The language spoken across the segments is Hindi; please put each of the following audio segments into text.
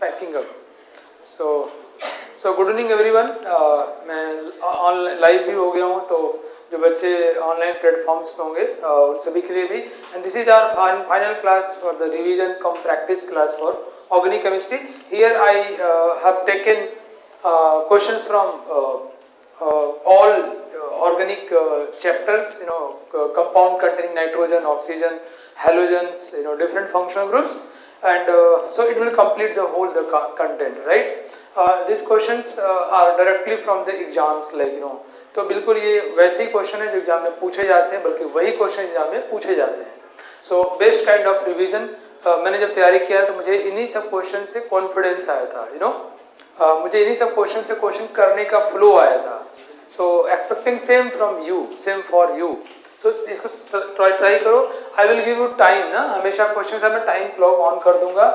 Packing up. So good evening everyone. मैं ऑनलाइन लाइव भी हो गया हूँ, तो जो बच्चे ऑनलाइन प्लेटफॉर्म्स पे होंगे उन सभी के लिए भी. And this is our final class for the revision cum practice class for organic chemistry. Here I have taken questions from all organic chapters, compound containing nitrogen, oxygen, halogens, different functional groups, and so it will complete the whole content, right? These questions are directly from the exams, like तो बिल्कुल ये वैसे ही क्वेश्चन है जो एग्जाम में पूछे जाते हैं, बल्कि वही क्वेश्चन एग्जाम में पूछे जाते हैं. So best kind of revision. मैंने जब तैयारी किया तो मुझे इन्हीं सब क्वेश्चन से कॉन्फिडेंस आया था, मुझे इन्हीं सब क्वेश्चन से क्वेश्चन करने का फ्लो आया था. So expecting same from you, same for you. So इसको ट्राई करो. I will give you time ना, हमेशा क्वेश्चन से मैं टाइम क्लॉक ऑन कर दूंगा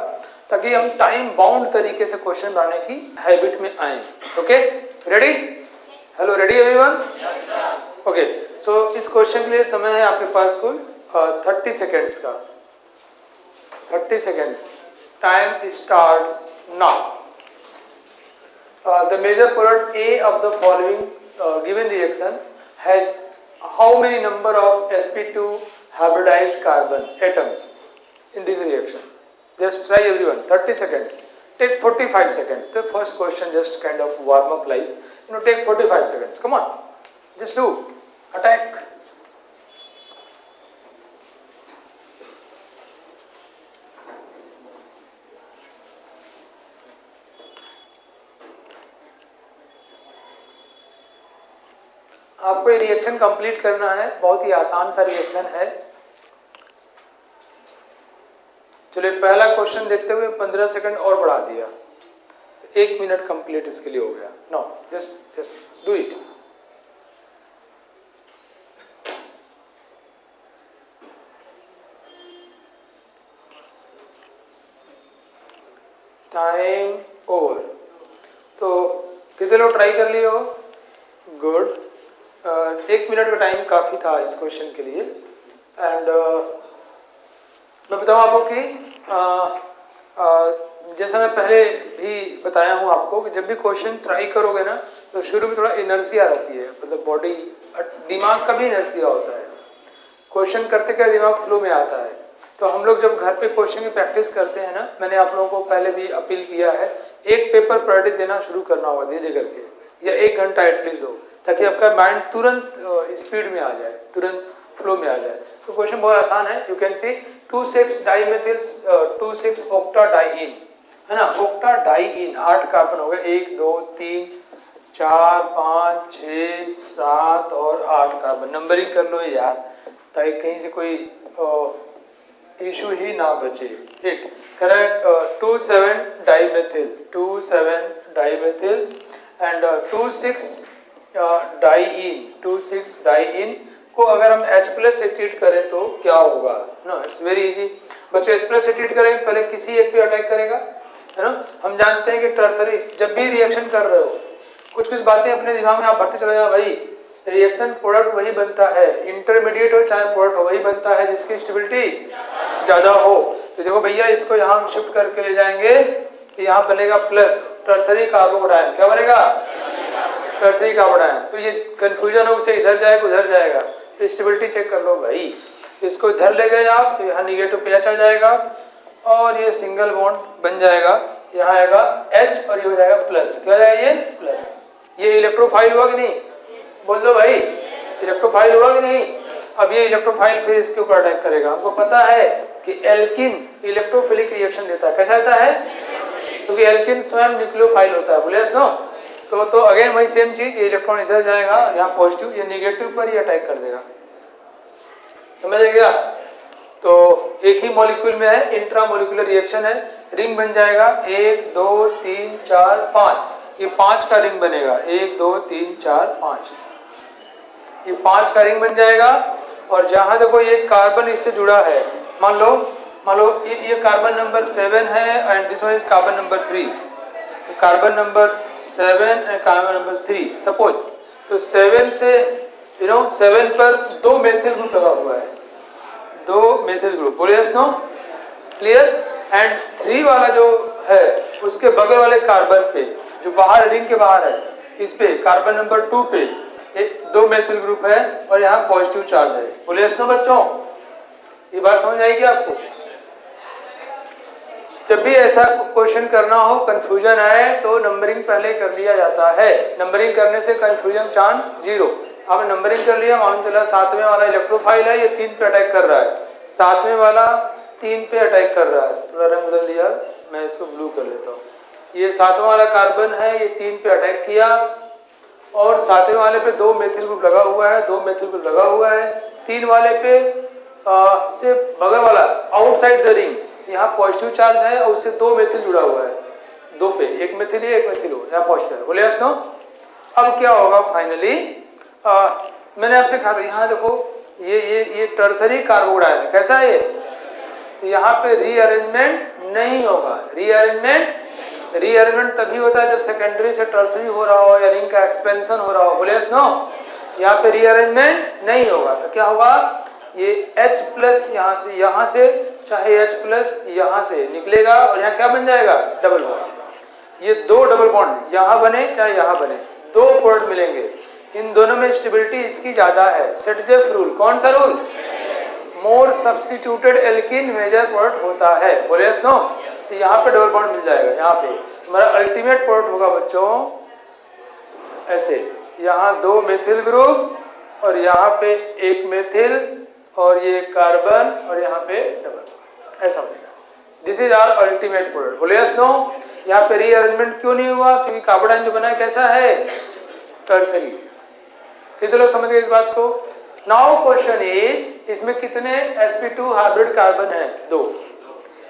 ताकि हम टाइम बाउंड तरीके से क्वेश्चन बनाने की हैबिट में आए. Okay, ready? Hello, ready everyone? Yes sir. Okay, so इस क्वेश्चन के लिए समय है आपके पास कुल 30 सेकेंड्स का. 30 seconds. Time starts now. The major product A of the following given reaction has how many number of sp2 hybridized carbon atoms in this reaction? Just try everyone. 30 seconds. Take 45 seconds. The first question just kind of warm up like, take 45 seconds. Come on. Just do. Attack. आपको ये रिएक्शन कंप्लीट करना है. बहुत ही आसान सा रिएक्शन है. चलिए पहला क्वेश्चन देखते हुए 15 सेकंड और बढ़ा दिया, तो 1 मिनट कंप्लीट इसके लिए हो गया. No, just do it. Time over. तो कितने लोग ट्राई कर लिए हो? गुड. 1 मिनट का टाइम काफ़ी था इस क्वेश्चन के लिए. एंड मैं बताऊँ आपको कि जैसा मैं पहले भी बताया हूँ आपको कि जब भी क्वेश्चन ट्राई करोगे ना, तो शुरू में थोड़ा इनर्सिया रहती है, मतलब बॉडी, दिमाग का भी इनर्सिया होता है. क्वेश्चन करते क्या दिमाग फ्लो में आता है. तो हम लोग जब घर पे क्वेश्चन की प्रैक्टिस करते हैं ना, मैंने आप लोगों को पहले भी अपील किया है, एक पेपर पर डे देना शुरू करना होगा धीरे करके, या 1 घंटा एटलीस्ट हो, ताकि आपका माइंड तुरंत स्पीड में आ जाए, तुरंत फ्लो में आ जाए. तो क्वेश्चन बहुत आसान है. यू कैन सी 2,6 डाइमेथिल्स 2,6 ऑक्टाडाइइन, है ना. ऑक्टाडाइइन 8 कार्बन हो गए. 1 2 3 4 5 6 7 और 8 कार्बन. नंबरिंग कर लो यार, ताकि कहीं से कोई इशू ही ना बचे. Hit correct. 2,7 dimethyl, 2,7 dimethyl and 2,6 diene, 2,6 diene को अगर हम H+ से ट्रीट करें तो क्या होगा? No, it's very easy. बच्चों H+ से ट्रीट करेंगे, पहले किसी एक पे अटैक करेगा, है ना. हम जानते हैं कि टर्सरी जब भी रिएक्शन कर रहे हो, कुछ बातें अपने दिमाग में आप भरते चले जाओ. भाई रिएक्शन प्रोडक्ट वही बनता है, इंटरमीडिएट हो चाहे प्रोडक्ट हो, वही बनता है जिसकी स्टेबिलिटी ज़्यादा हो. तो देखो भैया, इसको यहाँ हम शिफ्ट करके ले जाएंगे, यहाँ बनेगा प्लस टर्सरी कार्बोकेटायन. क्या बनेगा? Tertiary carbocation. तो ये कंफ्यूजन हो, चाहे इधर जाएगा उधर जाएगा, तो स्टेबिलिटी चेक कर लो भाई. इसको इधर ले गए आप, तो यहाँ निगेटिव पे H आ जाएगा और ये सिंगल बॉन्ड बन जाएगा. यहाँ आएगा H और ये हो जाएगा प्लस. क्या जाएगा? ये प्लस. ये इलेक्ट्रोफाइल हुआ कि नहीं? बोल दो भाई, इलेक्ट्रोफाइल हुआ कि नहीं? अब ये इलेक्ट्रोफाइल फिर इसके ऊपर अटैक करेगा. हमको पता है कि एल्किन इलेक्ट्रोफिलिक रिएक्शन देता है. कैसा देता है? क्योंकि एल्किन स्वयं न्यूक्लियोफाइल होता है. बोले नो. तो अगेन वही सेम चीज, ये इलेक्ट्रॉन इधर जाएगा, यहाँ पॉजिटिव, ये नेगेटिव पर ही अटैक कर देगा. समझ गया? तो एक ही मॉलिक्यूल में है, इंट्रामोलिकुलर रिएक्शन है. रिंग बन जाएगा 1 2 3 4 5. ये 5 का रिंग बनेगा. 1 2 3 4 5. ये 5 का रिंग बन जाएगा. और जहाँ देखो ये कार्बन इससे जुड़ा है, मान लो ये कार्बन नंबर 7 है and this one is carbon number 3. Carbon number 7 and carbon number 3 suppose. तो 7 से 7 पर 2 मेथिल ग्रुप लगा हुआ है, 2 मेथिल ग्रुप. बोलिए नो, क्लियर. एंड 3 वाला जो है उसके बगल वाले कार्बन पे जो बाहर रिंग के बाहर है, इस पे कार्बन नंबर 2 पे दो मेथिल ग्रुप है और यहाँ पॉजिटिव चार्ज है। बोलिए सुनो बच्चों, ये बात समझ आएगी आपको? जब भी ऐसा क्वेश्चन करना हो, कंफ्यूजन आए, तो नंबरिंग पहले कर लिया जाता है। नंबरिंग करने से कंफ्यूजन चांस 0। आपने नंबरिंग कर लिया, मालूम चला 7वें वाला इलेक्ट्रोफाइल है, ये 3 पे अटैक कर रहा है, 7वें वाला 3 पे अटैक कर रहा है। थोड़ा रंग बदल दिया, मैं इसको ब्लू कर लेता हूँ। ये 7वां वाला कार्बन है, ये 3 पे अटैक किया और 7वें वाले पे 2 मेथिल ग्रुप लगा हुआ है, 2 मेथिल ग्रुप लगा हुआ है। 3 वाले पे से बगल वाला आउटसाइड द रिंग, यहाँ पॉजिटिव चार्ज है और उससे 2 मेथिल जुड़ा हुआ है, 2 पे, एक मेथिल ये एक मेथिल हो, यहाँ पॉजिटिव है। बोले यस नो? अब क्या होगा फाइनली, मैंने आपसे कहा था यहाँ देखो ये टर्सरी कार्बोडाइन है, कैसा है ये? तो यहाँ पे रीअरेंजमेंट नहीं होगा। रीअरेंजमेंट तभी होता है जब सेकेंडरी से टर्सरी हो रहा हो या रिंग का एक्सपेंशन हो रहा हो। बोले यस नो? यहाँ पे रीअरेंजमेंट नहीं होगा। तो क्या होगा, ये H प्लस यहाँ से चाहे H प्लस यहाँ से निकलेगा और यहाँ क्या बन जाएगा, डबल बॉन्ड। ये 2 डबल बॉन्ड यहाँ बने चाहे यहाँ बने, 2 प्रोडक्ट मिलेंगे। इन दोनों में स्टेबिलिटी इसकी ज्यादा है। सेटजेफ रूल, कौन सा rule? More substituted alkene major product होता है। बोले यस नो? तो यहाँ पे डबल बॉन्ड मिल जाएगा। यहाँ पे हमारा अल्टीमेट प्रोडक्ट होगा बच्चों ऐसे, यहाँ 2 मेथिल ग्रुप और यहाँ पे 1 मेथिल और ये कार्बन और यहाँ पे डबल, ऐसा बनेगा। This is our ultimate product. बोले यस नो? यहाँ पे रीअरेंजमेंट क्यों नहीं हुआ? क्योंकि कार्बोडाइन जो बना है कैसा है, टर्सरी। कितने लोग समझ गए इस बात को? नाउ क्वेश्चन इज, इसमें कितने sp2 हाइब्रिड कार्बन है? 2।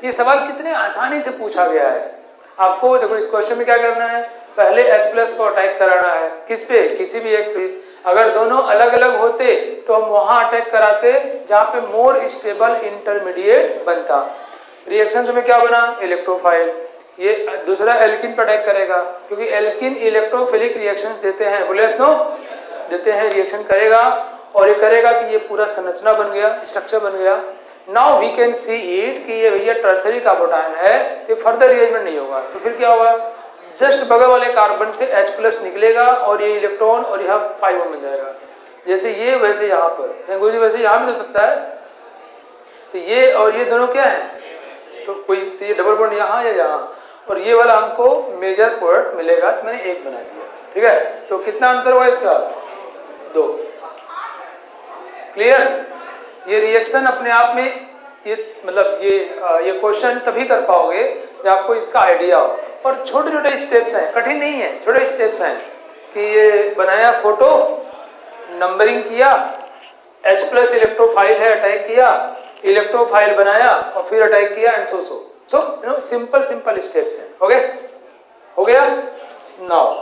ये सवाल कितने आसानी से पूछा गया है। आपको देखो इस क्वेश्चन में क्या करना है, पहले H प्लस को अटैक कराना है। किस पे? किसी भी एक पे। अगर दोनों अलग अलग होते तो हम वहां अटैक कराते जहां पे मोर स्टेबल इंटरमीडिएट बनता। रिएक्शन में क्या बना, इलेक्ट्रोफाइल। ये दूसरा एल्किन पर अटैक करेगा क्योंकि एल्किन इलेक्ट्रोफिलिक रिएक्शंस देते हैं। बोले यस नो? देते हैं, रिएक्शन करेगा और ये करेगा कि ये पूरा संरचना बन गया, स्ट्रक्चर बन गया। Now we can see it कि ये भैया टर्सरी कार्बोडाइन है, तो फर्दर रिएरेंजमेंट नहीं होगा। तो फिर क्या होगा, जस्ट बगल वाले कार्बन से H प्लस निकलेगा और ये इलेक्ट्रॉन और यहाँ पाई बन जाएगा। जैसे ये वैसे यहाँ पर, गुरुजी वैसे यहाँ भी हो सकता है। तो ये और ये दोनों क्या है, तो कोई तो ये डबल बॉन्ड यहाँ या यहाँ, और ये वाला हमको मेजर प्रोडक्ट मिलेगा। तो मैंने 1 बना दिया, ठीक है। तो कितना आंसर हुआ इसका, 2। क्लियर? ये रिएक्शन अपने आप में ये मतलब ये क्वेश्चन तभी कर पाओगे जब आपको इसका आइडिया हो। और छोटे छोटे स्टेप्स हैं, कठिन नहीं है, छोटे स्टेप्स हैं कि ये बनाया फोटो, नंबरिंग किया, H प्लस इलेक्ट्रोफाइल है, अटैक किया, इलेक्ट्रोफाइल बनाया और फिर अटैक किया and so you know simple steps हैं। ओके, हो गया। नाउ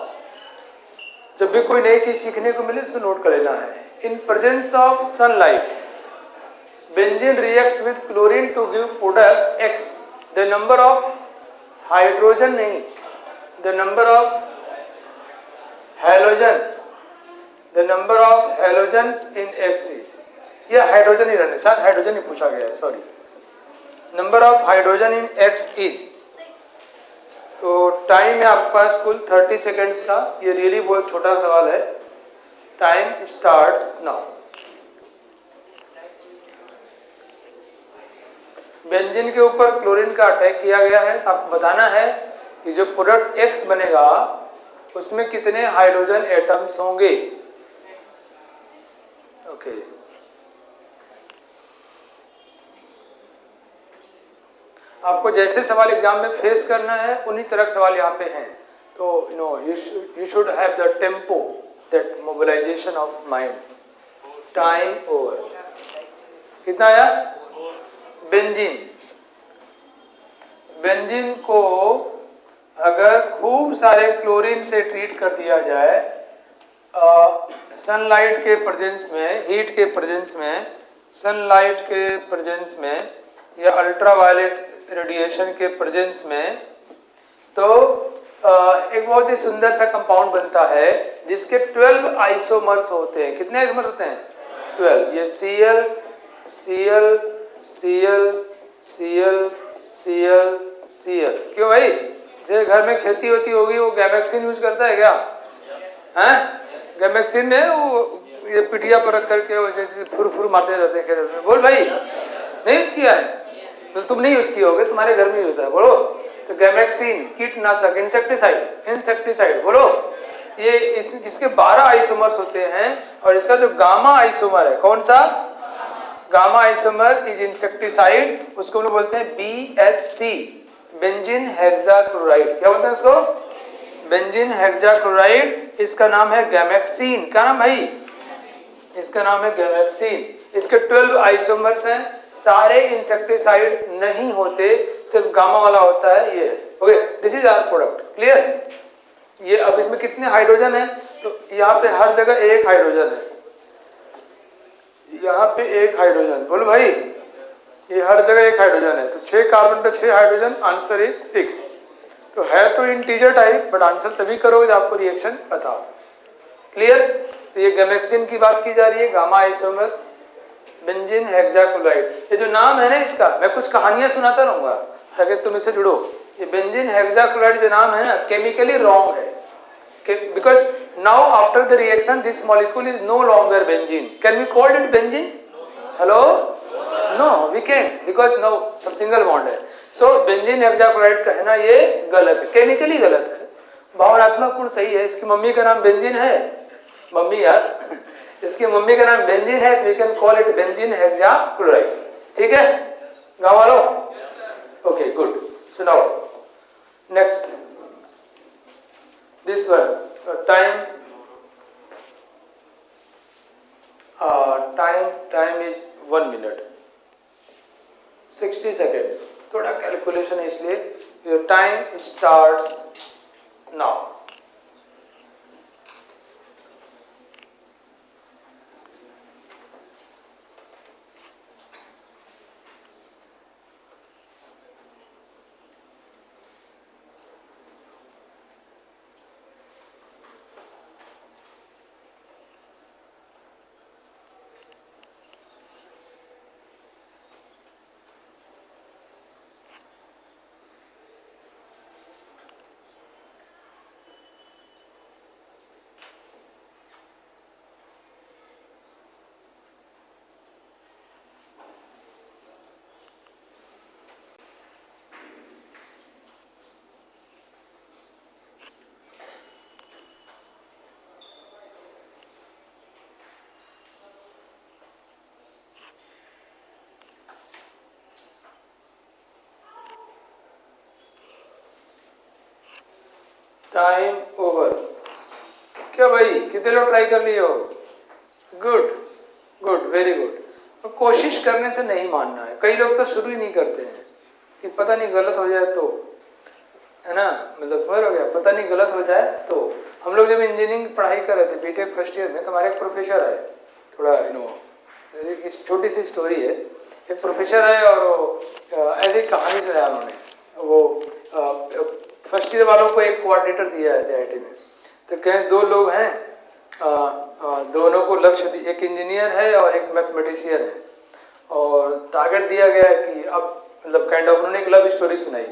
जब भी कोई नई चीज सीखने को मिले उसको नोट कर लेना है। In presence of sunlight benzene reacts with chlorine to give product X। The number of hydrogen नहीं, the number of halogen, the number of halogens in X is, ये हाइड्रोजन ही रहने, शायद हाइड्रोजन ही पूछा गया है, sorry. Number of hydrogen in X is, तो टाइम है आपके पास कुल 30 सेकेंड्स का। ये रियली बहुत छोटा सवाल है। Time starts now. बेंजीन के ऊपर क्लोरीन का अटैक किया गया है, तो आपको बताना है कि जो प्रोडक्ट X बनेगा उसमें कितने हाइड्रोजन एटम्स होंगे। ओके, आपको जैसे सवाल एग्जाम में फेस करना है उन्हीं तरह के सवाल यहाँ पे हैं। तो you know you should have the tempo, that mobilization of mind. Time over. कितना आया? बेंजीन को अगर खूब सारे क्लोरीन से ट्रीट कर दिया जाए सनलाइट के प्रेजेंस में, हीट के प्रेजेंस में, सनलाइट के प्रेजेंस में या अल्ट्रावायलेट रेडिएशन के प्रेजेंस में, तो एक बहुत ही सुंदर सा कंपाउंड बनता है जिसके 12 आइसोमर्स होते हैं। कितने आइसोमर्स होते हैं? 12। ये Cl Cl Cl Cl Cl Cl। क्यों भाई? जो घर में खेती होती होगी वो गैमेक्सिन यूज करता है क्या? हैं? गैमेक्सिन है वो, ये पिटिया पर रख करके वैसे ऐसे फुर फुर मारते रहते हैं खेत में। बोल भाई, नहीं यूज किया है? तो तुम नहीं यूज किए होगे, तुम्हारे घर में यूज होता है। बोलो। तो गैमेक्सिन कीटनाशक, इंसेक्टिसाइड, इंसेक्टिसाइड बोलो। ये इसके 12 आइसोमर्स होते हैं और इसका जो गामा आइसोमर है, कौन सा? गामा आइसोमर इज इंसेक्टिसाइड, उसको हम लोग बोलते हैं BHC, बेंजीन हेक्साक्लोराइड। क्या बोलते हैं उसको? Benzene hexachloride. इसका नाम है गैमेक्सिन। क्या नाम भाई? इसका नाम है गैमेक्सिन। इसके 12 आइसोमर्स हैं। सारे इंसेक्टिसाइड नहीं होते, सिर्फ गामा वाला होता है ये। Okay, this is our product. Clear? ये अब इसमें कितने हाइड्रोजन है? तो यहाँ पे हर जगह एक हाइड्रोजन है, यहाँ पे एक हाइड्रोजन। बोलो भाई, ये हर जगह एक हाइड्रोजन है। तो 6 कार्बन पे 6 हाइड्रोजन, आंसर इज 6। तो है तो इंटीजर टाइप, बट आंसर तभी करोगे जब आपको रिएक्शन पता हो। क्लियर? तो ये गैमेक्सिन की बात की जा रही है, गामा आइसोमर बेंजीन हेक्साक्लोराइड। ये जो नाम है ना इसका, मैं कुछ कहानियां सुनाता रहूंगा ताकि तुम इससे जुड़ो। ये बेंजीन हेक्साक्लोराइड जो नाम है ना, केमिकली रॉन्ग है, because now after the reaction this molecule is no longer benzene. Can we call it benzene? Hello? No, we can't, because now सब सिंगल बॉन्ड है। So बेंजीन हेक्साक्लोराइड कहना ये गलत है, केमिकली गलत है। भावनात्मक गुण सही है। इसकी मम्मी का नाम बेंजीन है, मम्मी यार इसकी मम्मी का नाम बेंजीन है, तो we can call it benzene hexachloride. ठीक है गाँव वालों? Okay good. So now next this one, time is 1 minute 60 seconds। थोड़ा कैलकुलेशन है इसलिए। your time starts now। Time over. क्या भाई, कितने लोग ट्राई कर लिए हो? Good good, very good. कोशिश करने से नहीं मानना है। कई लोग तो शुरू ही नहीं करते हैं कि पता नहीं गलत हो जाए तो, है ना, मतलब समझ हो गया, पता नहीं गलत हो जाए तो। हम लोग जब इंजीनियरिंग पढ़ाई कर रहे थे बीटेक फर्स्ट ईयर में, तो हमारे एक प्रोफेसर है, थोड़ा एक छोटी सी स्टोरी है। एक प्रोफेसर है और ऐसी कहानी सुनाया उन्होंने। वो फर्स्ट ईयर वालों को एक कोऑर्डिनेटर दिया है JIT में। तो कहें 2 लोग हैं, दोनों को लक्ष्य, एक इंजीनियर है और एक मैथमेटिशियन है, और टारगेट दिया गया है कि अब मतलब काइंड ऑफ उन्होंने एक लव स्टोरी सुनाई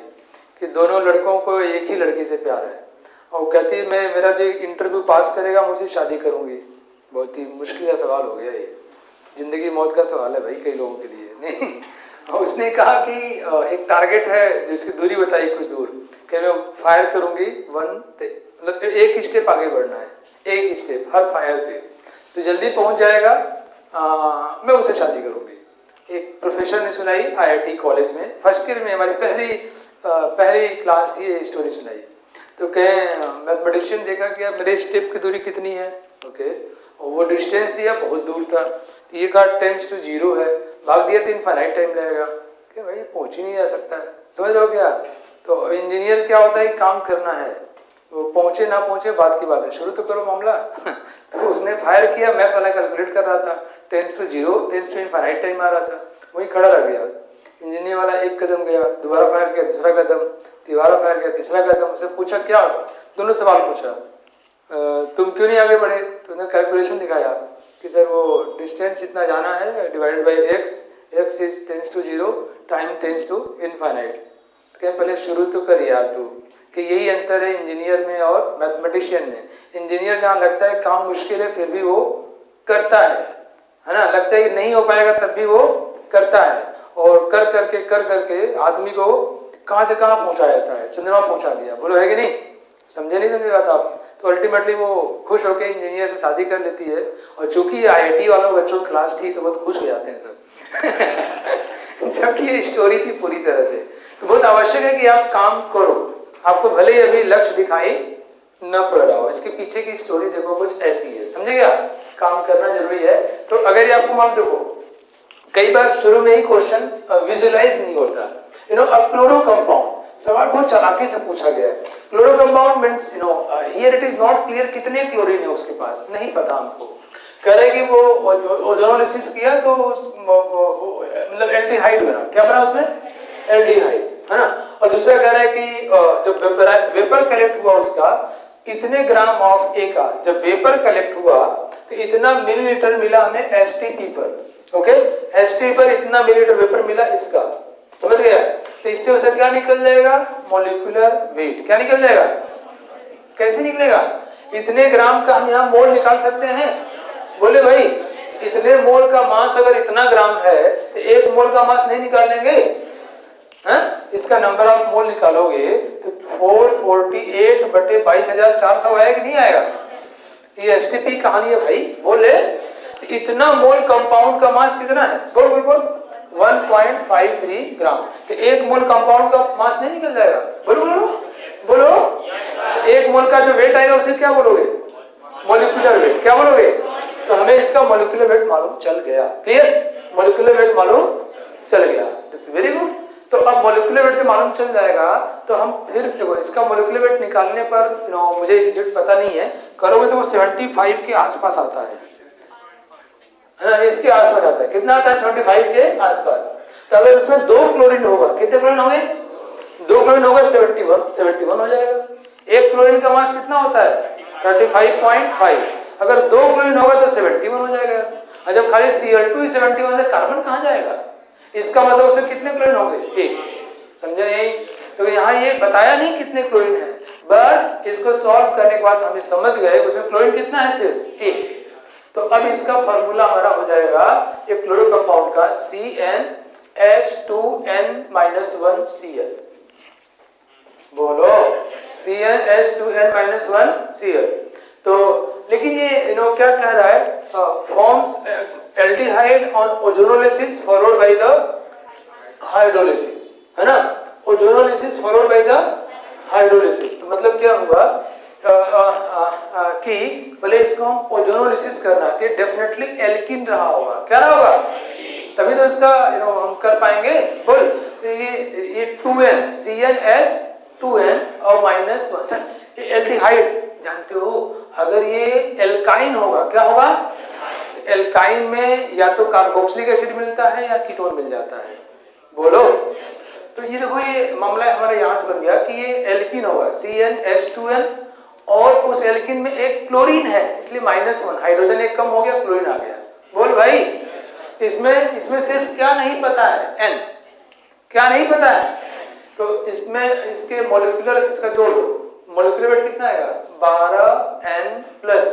कि दोनों लड़कों को एक ही लड़की से प्यार है, और वो कहती है मैं, मेरा जो इंटरव्यू पास करेगा मैं उससे शादी करूँगी। बहुत ही मुश्किल का सवाल हो गया ये, ज़िंदगी मौत का सवाल है भाई कई लोगों के लिए। नहीं, उसने कहा कि एक टारगेट है जिसकी दूरी बताई कुछ दूर, कि मैं फायर करूँगी मतलब एक स्टेप आगे बढ़ना है, एक स्टेप हर फायर पे, तो जल्दी पहुँच जाएगा, मैं उससे शादी करूँगी। एक प्रोफेसर ने सुनाई IIT कॉलेज में, फर्स्ट ईयर में हमारी पहली क्लास थी, ये स्टोरी सुनाई। तो कहें मैथमेटिशियन देखा कि मेरे स्टेप की दूरी कितनी है, ओके, और वो डिस्टेंस दिया बहुत दूर था, तो ये कहा 10 to 0 है, भाग दिया तो इनफाइनाइट टाइम लगेगा, कि भाई पहुँच ही नहीं जा सकता है। समझ रहे हो क्या? तो इंजीनियर क्या होता है, काम करना है, वो पहुँचे ना पहुँचे बात की बात है, शुरू तो करो मामला। तो उसने फायर किया, मैथ वाला कैलकुलेट कर रहा था, 10 to 0, 10 to इनफाइनाइट टाइम आ रहा था, वहीं खड़ा रह गया। इंजीनियर वाला एक कदम गया, दोबारा फायर किया, दूसरा कदम, दोबारा फायर किया, तीसरा कदम। उससे पूछा क्या, दोनों सवाल पूछा, तुम क्यों नहीं आगे बढ़े? तो उसने कैलकुलेशन दिखाया कि सर वो डिस्टेंस जितना जाना है divided by x, x is 10 to 0, time 10 to infinite. कहे पहले शुरू तो कर यार तू, कि यही अंतर है इंजीनियर में और मैथमेटिशियन में। इंजीनियर जहाँ लगता है काम मुश्किल है फिर भी वो करता है ना, लगता है कि नहीं हो पाएगा तब भी वो करता है, और कर करके आदमी को कहाँ से कहाँ पहुँचा जाता है, चंद्रमा पहुँचा दिया। बोलो है कि नहीं? समझे नहीं समझे बात आप? तो अल्टीमेटली वो खुश होकर इंजीनियर से शादी कर लेती है, और चूंकि IIT वालों बच्चों की क्लास थी तो बहुत खुश हो जाते हैं सब जबकि ये स्टोरी थी पूरी तरह से। तो बहुत आवश्यक है कि आप काम करो, आपको भले ही अभी लक्ष्य दिखाई न पड़ रहा हो, इसके पीछे की स्टोरी देखो कुछ ऐसी है, समझे क्या? काम करना जरूरी है। तो अगर ये आपको मान देखो, कई बार शुरू में ही क्वेश्चन विजुअलाइज नहीं होता। अ क्लोरो कंपाउंड, सवाल बहुत चालाकी से पूछा गया है। Chloro compound means here it is not clear कितने क्लोरीन है उसके पास, नहीं पता हमको। कह रहे कि वो ओजोनोलिसिस किया तो मतलब एल्डिहाइड बना, क्या बना उसमें? एल्डिहाइड, है ना। और दूसरा कह रहा है कि जब वेपर कलेक्ट हुआ उसका इतने ग्राम ऑफ ए का, जब वेपर कलेक्ट हुआ तो इतना मिलीलीटर मिला हमें एसटीपी पर, ओके, एसटीपी पर इतना मिलीलीटर वेपर मिला इसका, समझ गया? तो इससे उसे क्या निकल जाएगा? Molecular weight. क्या निकल जाएगा? कैसे निकलेगा? इतने ग्राम का हम यहाँ मोल निकाल सकते हैं? बोले भाई इतने मोल का मास अगर इतना ग्राम है तो एक मोल का मास नहीं निकाल लेंगे? इसका नंबर ऑफ मोल निकालोगे तो 448 बटे 22,400 आएगा कि नहीं आएगा? ये एसटीपी कहानी है भाई। बोले तो इतना मोल कंपाउंड का मास कितना है? बोल बोल बोल 1.53 ग्राम। तो एक मोल कंपाउंड का मास नहीं निकल जाएगा? बोलो बोलो बोलो। तो एक मोल का जो वेट आएगा उसे क्या बोलोगे? Molecular weight. क्या बोलोगे? तो हमें इसका मॉलिक्यूलर वेट मालूम चल गया। क्लियर? मॉलिक्यूलर वेट मालूम चल गया, दिस वेरी गुड। तो अब मॉलिक्यूलर वेट जब मालूम चल जाएगा तो हम फिर देखो इसका मॉलिक्यूलर वेट निकालने पर मुझे एग्जैक्ट पता नहीं है, करोगे तो वो 75 के आसपास आता है ना, इसके आसपास आता है। कितना आता है? 75 के आसपास। तो अगर इसमें 2 क्लोरीन होगा, कितने क्लोरीन होंगे? 2 क्लोरीन होगा 71 हो जाएगा। एक क्लोरीन का मास कितना होता है? 35.5। अगर 2 क्लोरीन होगा तो 71 हो जाएगा। और जब खाली Cl2 ही 71 है, कार्बन कहाँ जाएगा? इसका मतलब उसमें कितने क्लोरीन होंगे? 1। समझे नहीं? तो यहाँ ये बताया नहीं कितने क्लोरीन है, बट इसको सॉल्व करने के बाद हमें समझ गए उसमें क्लोरीन कितना है? सिर्फ 1। तो अब इसका फॉर्मूला हमारा हो जाएगा एक क्लोरो कंपाउंड का CnH2n-1Cl। बोलो CnH2n-1Cl। तो लेकिन ये क्या कह रहा है? Forms aldehyde on ozonolysis followed by the hydrolysis, है ना। Ozonolysis followed by the hydrolysis. तो मतलब क्या हुआ कि पहले इसको हम ओजोनोलिसिस करना है, डेफिनेटली एल्किन रहा होगा। क्या रहा होगा? तभी तो इसका हम कर पाएंगे। बोल ये 2n CnH2n और -1। एल्डिहाइड जानते हो, अगर ये एल्काइन होगा क्या होगा? तो एल्काइन में या तो कार्बोक्सिलिक एसिड मिलता है या कीटोन मिल जाता है। बोलो। तो ये देखो ये मामला हमारे यहाँ से बन गया कि ये एल्किन होगा CnH2n, और उस एल्किन में एक क्लोरीन है इसलिए -1, हाइड्रोजन एक कम हो गया, क्लोरीन आ गया। बोल भाई इसमें सिर्फ क्या नहीं पता है? N। क्या नहीं पता है? तो इसमें इसके मॉलिक्यूलर इसका जोड़ दो, मॉलिक्यूलर वेट कितना आएगा? 12n प्लस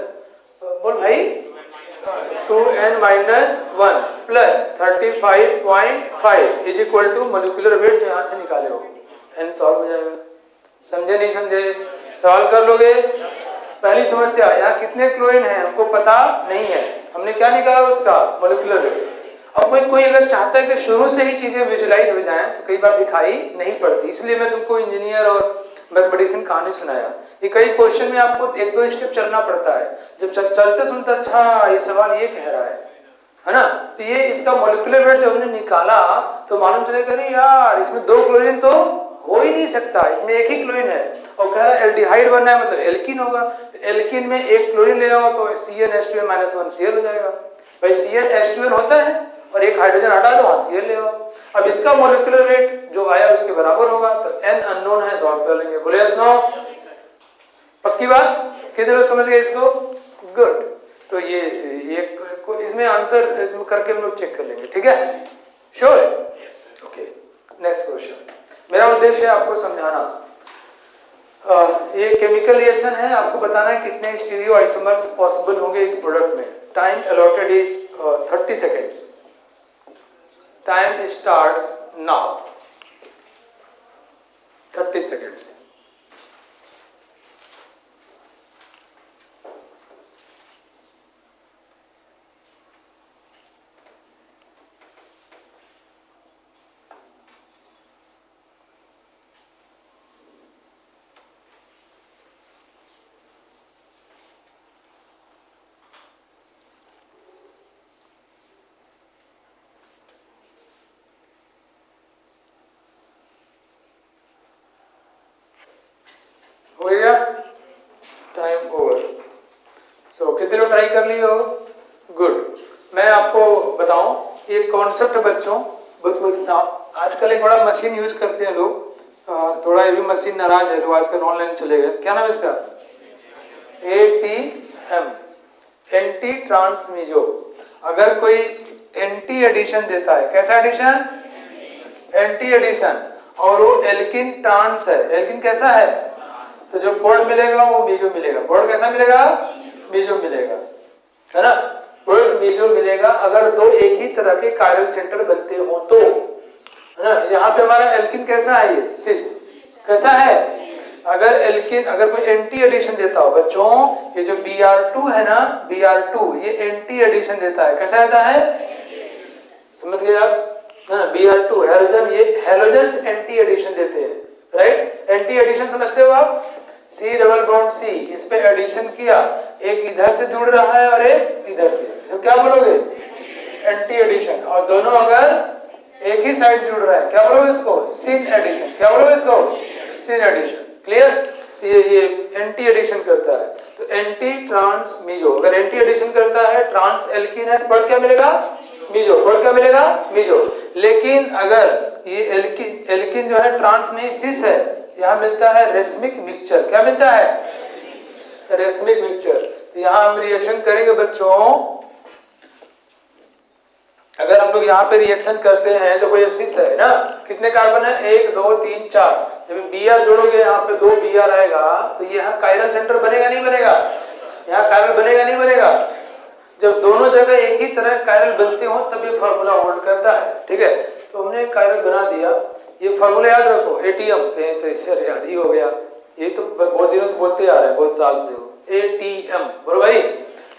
बोल भाई 2n-1 plus 35.5 is equal to molecular weight जो यहाँ से निकाले हो, n सॉल्व हो जाएगा। समझे नहीं समझे? सवाल कर लोगे। पहली समस्या, यहाँ कितने क्लोरीन है हमको पता नहीं है, हमने क्या निकाला उसका? Molecular weight. अब कोई अगर चाहता है कि शुरू से ही चीजें विजुलाइज हो जाएं तो कई बार दिखाई नहीं पड़ती, इसलिए मैं तुमको इंजीनियर और मैथमेटिशियन कहानी सुनाया। ये कई क्वेश्चन में आपको 1-2 स्टेप चलना पड़ता है, जब चलते सुनते अच्छा ये सवाल ये कह रहा है ना। तो ये इसका मॉलिक्यूलर वेट जब हमने निकाला तो मालूम चलेगा अरे यार इसमें 2 क्लोरीन तो हो ही नहीं सकता, इसमें एक ही क्लोरीन है। और कह रहा है एल्डिहाइड बनना है मतलब एल्किन होगा, तो एल्किन में एक क्लोरीन ले आओ तो CnH2n-1Cl हो जाएगा। भाई CnH2n होता है और एक हाइड्रोजन हटा दो, वहां Cl ले आओ। अब इसका मॉलिक्यूलर वेट जो आया उसके बराबर होगा, तो n अननोन है, सॉल्व कर लेंगे। बोले यस नो? पक्की बात? कितने लोग समझ गए इसको? गुड। तो ये इसमें आंसर इसमें करके हम लोग चेक कर लेंगे, ठीक है? श्योर? Okay, next question. मेरा उद्देश्य है आपको समझाना। ये केमिकल रिएक्शन है, आपको बताना है कितने स्टीरियो आइसोमर्स पॉसिबल होंगे इस प्रोडक्ट में। Time allotted is 30 seconds. Time starts now. 30 seconds. हो गया? Time over. सो कितने लोग ट्राई कर लिए हो? गुड। मैं आपको बताऊं, ये कॉन्सेप्ट बच्चों बहुत आजकल एक बड़ा मशीन यूज करते हैं लोग, थोड़ा ये भी मशीन नाराज है, लोग आजकल ऑनलाइन चले गए। क्या नाम है इसका? ATM, एंटी ट्रांसमीजो। अगर कोई एंटी एडिशन देता है, कैसा एडिशन? एंटी एडिशन, और वो एल्किन ट्रांस है। एल्किन कैसा है? तो जो कोड मिलेगा वो मीजो मिलेगा। कोड कैसा मिलेगा? मीजो मिलेगा, है ना? कोड मीजो मिलेगा अगर दो एक ही तरह के कायरल सेंटर बनते हो तो, है ना? यहाँ पे हमारा एल्किन कैसा है? ये सिस कैसा है? अगर कोई एंटी एडिशन देता हो बच्चों, ये जो Br2 है ना, Br2 ये एंटी एडिशन देता है। कैसा देता है? समझ गए आप? Br2 हैलोजन, ये हैलोजन्स एंटी एडिशन देते हैं, राइट? एंटी एडिशन समझते हो आप? C डबल बॉन्ड C, इस पे एडिशन किया, एक इधर से जुड़ रहा है और एक इधर से, तो क्या बोलोगे? Anti addition. और दोनों अगर एक ही साइड से जुड़ रहा है, क्या बोलोगे इसको? Syn addition. क्या बोलोगे इसको? Syn addition. क्लियर? तो ये एंटी एडिशन करता है। तो एंटी ट्रांस मीजो, अगर एंटी एडिशन करता है, ट्रांस एल्किन है, तो क्या मिलेगा? मीजो। कोड क्या मिलेगा? मीजो। लेकिन अगर ये एल्किन जो है ट्रांस नहीं सिस है, यहाँ मिलता है रेसमिक मिक्सचर। क्या मिलता है? Racemic mixture. तो यहाँ हम रिएक्शन करेंगे बच्चों। अगर हम लोग यहाँ पे रिएक्शन करते हैं तो कोई सिस है ना, कितने कार्बन है? 1 2 3 4। जब Br जोड़ोगे यहाँ पे 2 Br आएगा, तो ये यहाँ कायरल सेंटर बनेगा नहीं बनेगा? यहाँ कायरल बनेगा नहीं बनेगा? जब दोनों जगह एक ही तरह कायरल बनते हो तब ये फार्मूला होल्ड करता है, ठीक है? तो हमने कायरल बना दिया। ये फार्मूला याद रखो, ATM कहें तो इससे याद ही हो गया, ये तो बहुत दिनों से बोलते आ रहे हैं, बहुत साल से हो। ATM बोलो भाई।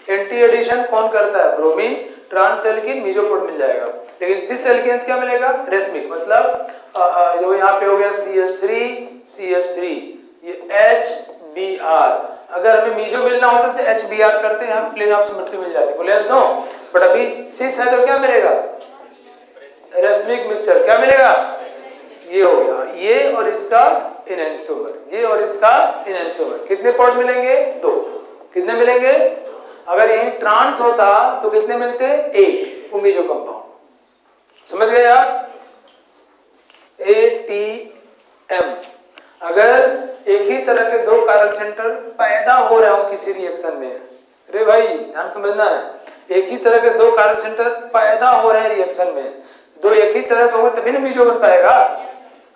एंटी एडिशन कौन करता है? ब्रोमीन, ट्रांस एल्किन, मीजोपोड मिल जाएगा। लेकिन सिस एल्किन क्या मिलेगा? रेसमिक। मतलब जो यहाँ पे हो गया CH3, ये HBr। अगर हमें मीजो मिलना होता तो HBr करते हैं, हम प्लेन ऑफ सिमेट्री मिल जाती। बोले यस नो? बट अभी सिस है तो क्या मिलेगा? Racemic mixture. क्या मिलेगा? ये हो गया, ये और इसका इनएंसोमर, ये और इसका इनएंसोमर। कितने पॉड मिलेंगे? 2। कितने मिलेंगे? अगर यही ट्रांस होता तो कितने मिलते? 1, वो मीजो कंपाउंड। समझ गए आप? ATM। अगर एक ही तरह के दो कायरल सेंटर पैदा हो रहे हो किसी रिएक्शन में, अरे भाई ध्यान समझना है, एक ही तरह के दो कायरल सेंटर पैदा हो रहे हैं रिएक्शन में, दो एक ही तरह का हो तभी ना मीजो बन पाएगा।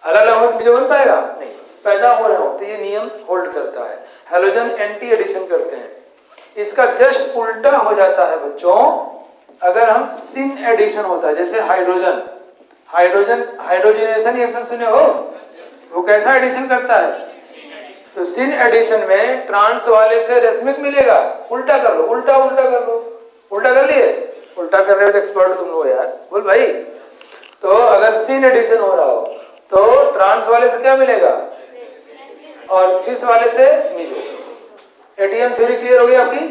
अलग अलग हो तो मीजो बन पाएगा नहीं, पैदा हो रहे हो तो ये नियम होल्ड करता है। हैलोजन एंटी एडिशन करते हैं। इसका जस्ट उल्टा हो जाता है बच्चों अगर हम सिन एडिशन होता है, जैसे हाइड्रोजनेशन रिएक्शन सुने हो? वो कैसा एडिशन करता है? तो सिन एडिशन में ट्रांस वाले से रेसमिक मिलेगा। उल्टा कर लो, उल्टा कर लो। उल्टा कर लिए? उल्टा कर रहे हो तो एक्सपर्ट तुम लोग यार, बोल भाई। तो अगर सिन एडिशन हो रहा हो तो ट्रांस वाले से क्या मिलेगा? और सिस वाले से मीजो। ATM थ्योरी क्लियर हो गई आपकी?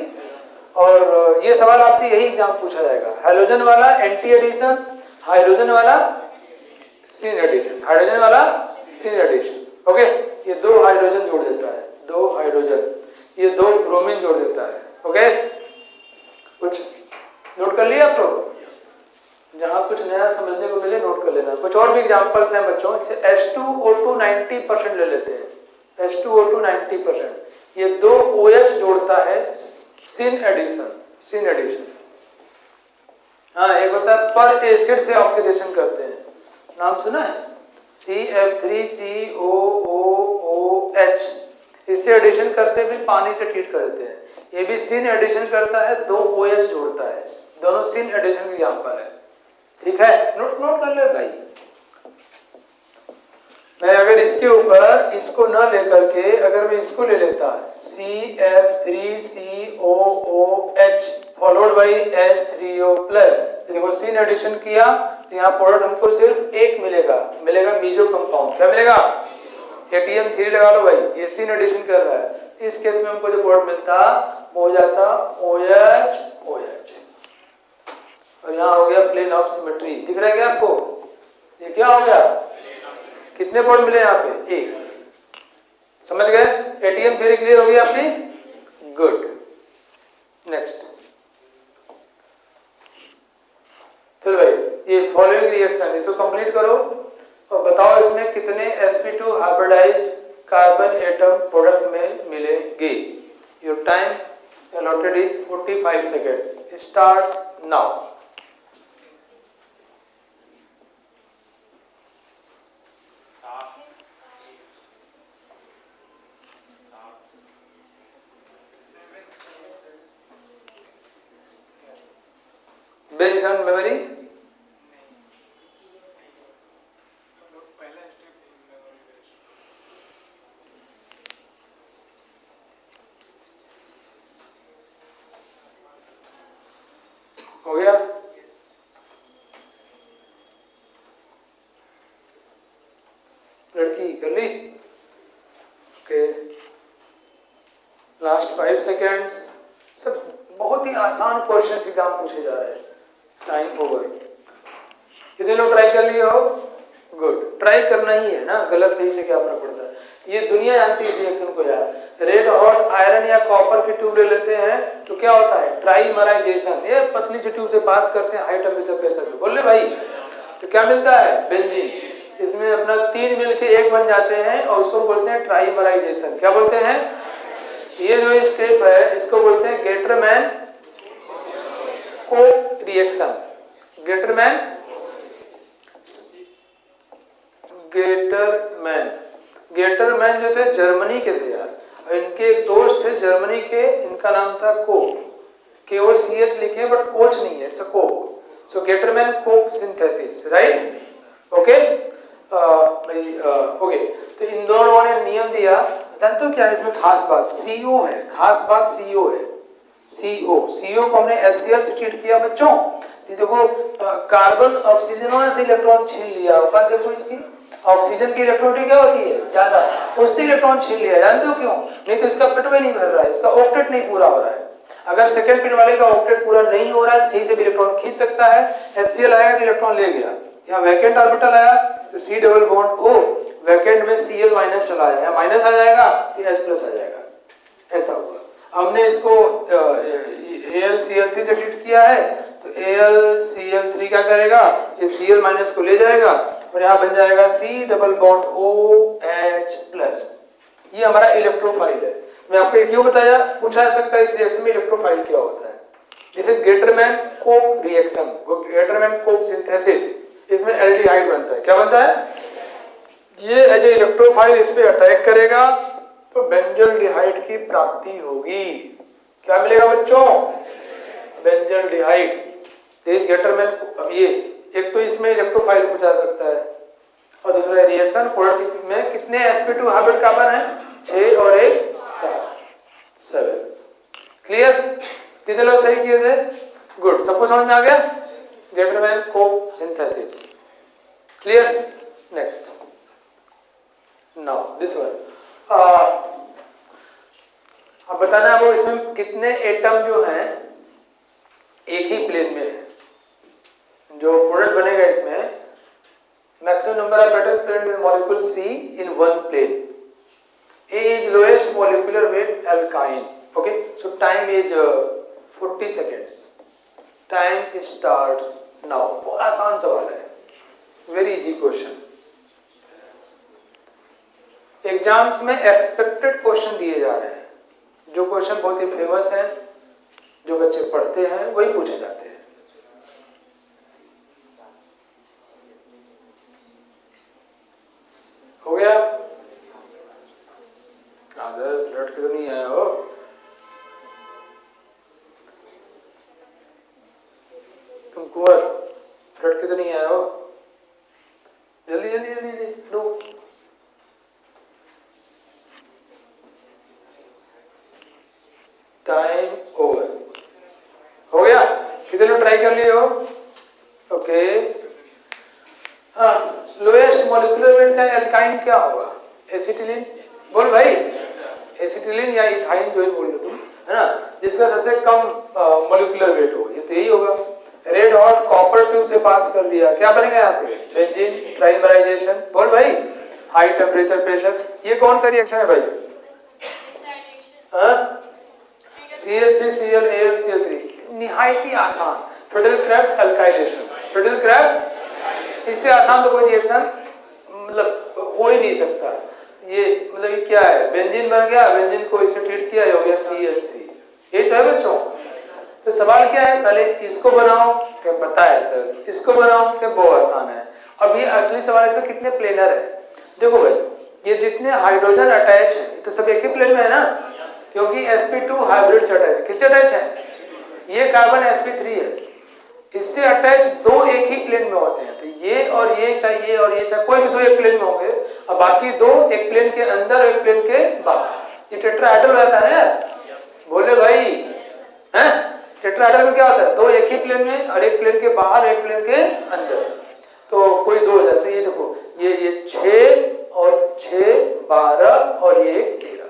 और ये सवाल आपसे यही एग्जाम पूछा जाएगा। हाइड्रोजन वाला एंटी एडिशन, हाइड्रोजन वाला सिन एडिशन, हाइड्रोजन वाला सिन एडिशन। ओके, ये 2 हाइड्रोजन जोड़ देता है, 2 हाइड्रोजन, ये 2 ब्रोमीन जोड़ देता है। ओके, कुछ नोट कर लिया आप लोग? जहाँ कुछ नया समझने को मिले नोट कर लेना। कुछ और भी एग्जांपल्स हैं बच्चों, जैसे H2O2 90% ले लेते हैं। H2O2 90%, ये 2 OH जोड़ता है, सिन एडिशन। हाँ, एक होता है पर एसिड से ऑक्सीडेशन करते हैं, नाम सुना है? CF3COOOH, इससे एडिशन करते फिर पानी से ट्रीट कर देते हैं। ये भी सिन एडिशन करता है, 2 OH जोड़ता है, दोनों सिन एडिशन एग्जाम्पल है। ठीक है, नोट कर ले भाई। मैं अगर इसके ऊपर इसको न लेकर के अगर मैं इसको ले लेता CF3COOH followed by H3O plus, देखो सिन एडिशन किया तो यहाँ प्रोडक्ट हमको सिर्फ एक मिलेगा मीजो कंपाउंड। क्या मिलेगा? ATM3 लगा लो भाई, ये सिन एडिशन कर रहा है। इस केस में हमको जो प्रोडक्ट मिलता वो हो जाता OH OH, और यहाँ हो गया प्लेन ऑफ सिमेट्री। दिख रहा है क्या आपको? ये क्या हो गया? कितने पॉइंट मिले यहाँ पे? एक। समझ गए? ATM3 क्लियर हो गई आपकी? गुड। नेक्स्ट, चलो भाई ये फॉलोइंग रिएक्शन इसको कंप्लीट करो और बताओ इसमें कितने sp2 hybridised carbon atom product में मिलेंगे। Your time allotted is 45 seconds. It starts now. Based on memory? हो गया? लड़की कर ली? Okay, last 5 seconds. सब बहुत ही आसान क्वेश्चन एग्जाम पूछे जा रहे हैं। Time over. कितने लोग ट्राई कर लिए हो? गुड। ट्राई करना ही है ना, गलत सही से क्या फर्क पड़ता है। ये दुनिया जानती है रिएक्शन को यार। रेड हॉट आयरन या कॉपर की ट्यूब ले लेते हैं तो क्या होता है? ट्राइमराइजेशन। ये पतली सी ट्यूब से पास करते हैं हाई टेम्परेचर प्रेशर पे। बोल ले भाई, तो क्या मिलता है? बेंजीन। इसमें अपना 3 मिलके 1 बन जाते हैं और उसको बोलते हैं ट्राइमराइजेशन। क्या बोलते हैं? ये जो स्टेप है इसको बोलते हैं गेटरमैन कोक रिएक्शन। गेटरमैन जो थे जर्मनी के थे यार, और इनके एक दोस्त थे जर्मनी के, इनका नाम था कोक। केवल CH लिखे बट कोच नहीं है, it's a Coke. So Gattermann Coke synthesis, right? Okay okay. तो इन दोनों ने नियम दिया। जानते हो क्या है इसमें खास बात? CO है, खास बात CO है। CO को हमने HCl से ट्रीट किया बच्चों। देखो कार्बन ऑक्सीजन से इलेक्ट्रॉन छीन लिया, और देखो इसकी ऑक्सीजन की इलेक्ट्रॉनिटी क्या होती है? ज्यादा, उससे इलेक्ट्रॉन छीन लिया। जानते हो क्यों? नहीं तो इसका पिट में नहीं भर रहा है, इसका ऑक्टेट नहीं पूरा हो रहा है। अगर सेकंड पिट वाले का ऑक्टेट पूरा नहीं हो रहा है तो कहीं से भी इलेक्ट्रॉन खींच सकता है। HCl आएगा तो इलेक्ट्रॉन ले गया, यहाँ वैकेंट ऑर्बिटल आया तो C double bond O, vacant में Cl माइनस चला जाएगा, माइनस आ जाएगा तो H प्लस आ जाएगा। ऐसा हुआ। हमने इसको AlCl3 से ट्रीट किया है तो AlCl3 क्या करेगा? ये Cl माइनस को ले जाएगा और यहाँ बन जाएगा C double bond OH plus. ये हमारा इलेक्ट्रोफाइल है। मैं आपको ये क्यों बताया? पूछा जा सकता है इस रिएक्शन में इलेक्ट्रोफाइल क्या होता है। This is Gattermann Coke reaction, Gattermann Coke synthesis. इसमें एल्डिहाइड बनता है। क्या बनता है? ये एज ए इलेक्ट्रोफाइल इस पे अटैक करेगा तो बेंजल्डिहाइड की प्राप्ति होगी। क्या मिलेगा बच्चों? बेंजल्डिहाइड। This Gattermann. अब ये एक तो इसमें इलेक्ट्रोफाइल पूछा जा सकता है, और दूसरा रिएक्शन प्रोडक्ट में कितने sp2 हाइब्रिड कार्बन है? 6 और 1 7। क्लियर? कितने लोग सही किए थे? गुड। सबको समझ में आ गया? Gattermann Coke synthesis. Clear? Next, now this one. अब बताना है वो इसमें कितने एटम जो हैं एक ही प्लेन में है। जो प्रोडक्ट बनेगा इसमें maximum number of atoms present in molecule C in one plane. A is lowest molecular weight alkyne. Okay, so time is 40 seconds. Time starts now. बहुत आसान सवाल है, वेरी इजी क्वेश्चन। एग्जाम्स में एक्सपेक्टेड क्वेश्चन दिए जा रहे हैं। जो क्वेश्चन बहुत ही फेमस हैं, जो बच्चे पढ़ते हैं वही पूछे जाते हैं। तो नहीं आया हो? तुम कुंवर रट के तो नहीं आया हो? जल्दी जल्दी जल्दी जल्दी लो। टाइम ओवर हो गया? कितने लोग ट्राई कर लिए हो? ओके। हाँ, लोएस्ट मॉलिक्यूलर वेट का एल्काइन क्या होगा? एसिटिलीन। बोल भाई। एसिटिलीन या इथाइन जो ही बोल लो तुम, है ना, जिसका सबसे कम मॉलिक्यूलर वेट हो, ये तो यही होगा। रेड हॉट कॉपर ट्यूब से पास कर दिया, क्या बनेगा यहाँ पे? Benzene trimerisation. बोल भाई। हाई टेम्परेचर प्रेशर, ये कौन सा रिएक्शन है भाई? CH3Cl निहायती आसान। Friedel-craft alkylation. फ्रिडल-क्राफ्ट, इससे आसान तो कोई रिएक्शन मतलब हो ही नहीं सकता। ये मतलब ये क्या है? बेंजीन बन गया, बेंजीन को इससे ट्रीट किया, हो गया CH3। यही तो है बच्चों। तो सवाल क्या है? पहले इसको बनाओ, क्या पता है सर? इसको बनाओ, क्या बहुत आसान है। अब ये असली सवाल, इसमें कितने प्लेनर है? देखो भाई, ये जितने हाइड्रोजन अटैच है तो सब एक ही प्लेन में है ना, क्योंकि sp2 हाइब्रिड से अटैच है। किससे अटैच है? ये कार्बन sp3 है, इससे अटैच दो एक ही प्लेन में होते हैं। तो ये और ये, चाहे ये और ये, चाहे कोई भी दो एक प्लेन में होंगे, और बाकी दो एक प्लेन के अंदर एक प्लेन के बाहर। ये टेट्राहेड्रल हो जाता है ना यार, बोले भाई हैं? टेट्राहेड्रल में क्या होता है? दो एक ही प्लेन में और एक प्लेन के बाहर एक प्लेन के अंदर, तो कोई दो हो जाता है। ये देखो, ये 6 और 6 12 और ये 13,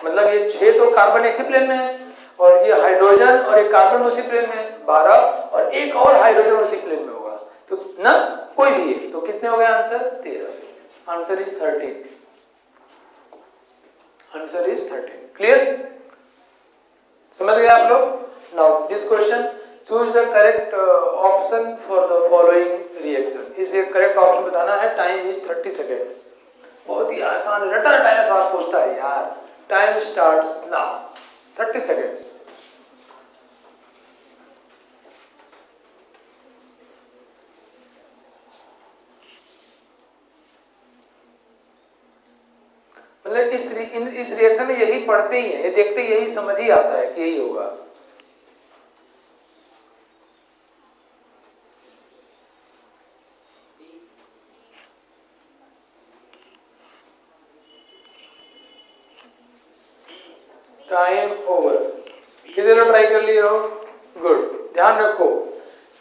मतलब ये 6 तो कार्बन एक ही प्लेन में है, और ये हाइड्रोजन और एक कार्बन उसी प्लेन में 12, और एक और हाइड्रोजन उसी प्लेन में होगा, तो ना कोई भी एक, तो कितने हो गए answer? 13। Answer is 13। Answer is 13। Clear? समझ गए आप लोग? Now this question, choose the correct option for the following reaction. इसे करेक्ट ऑप्शन बताना है। Time is 30 second. बहुत ही आसान, रटा रटाया सवाल पूछता है यार। Time starts now. 30 seconds. मतलब इस रिएक्शन में यही पढ़ते ही है, ये देखते यही समझ ही आता है कि यही होगा। Time over. कितने लोग ट्राई कर लिए हो? गुड। ध्यान रखो,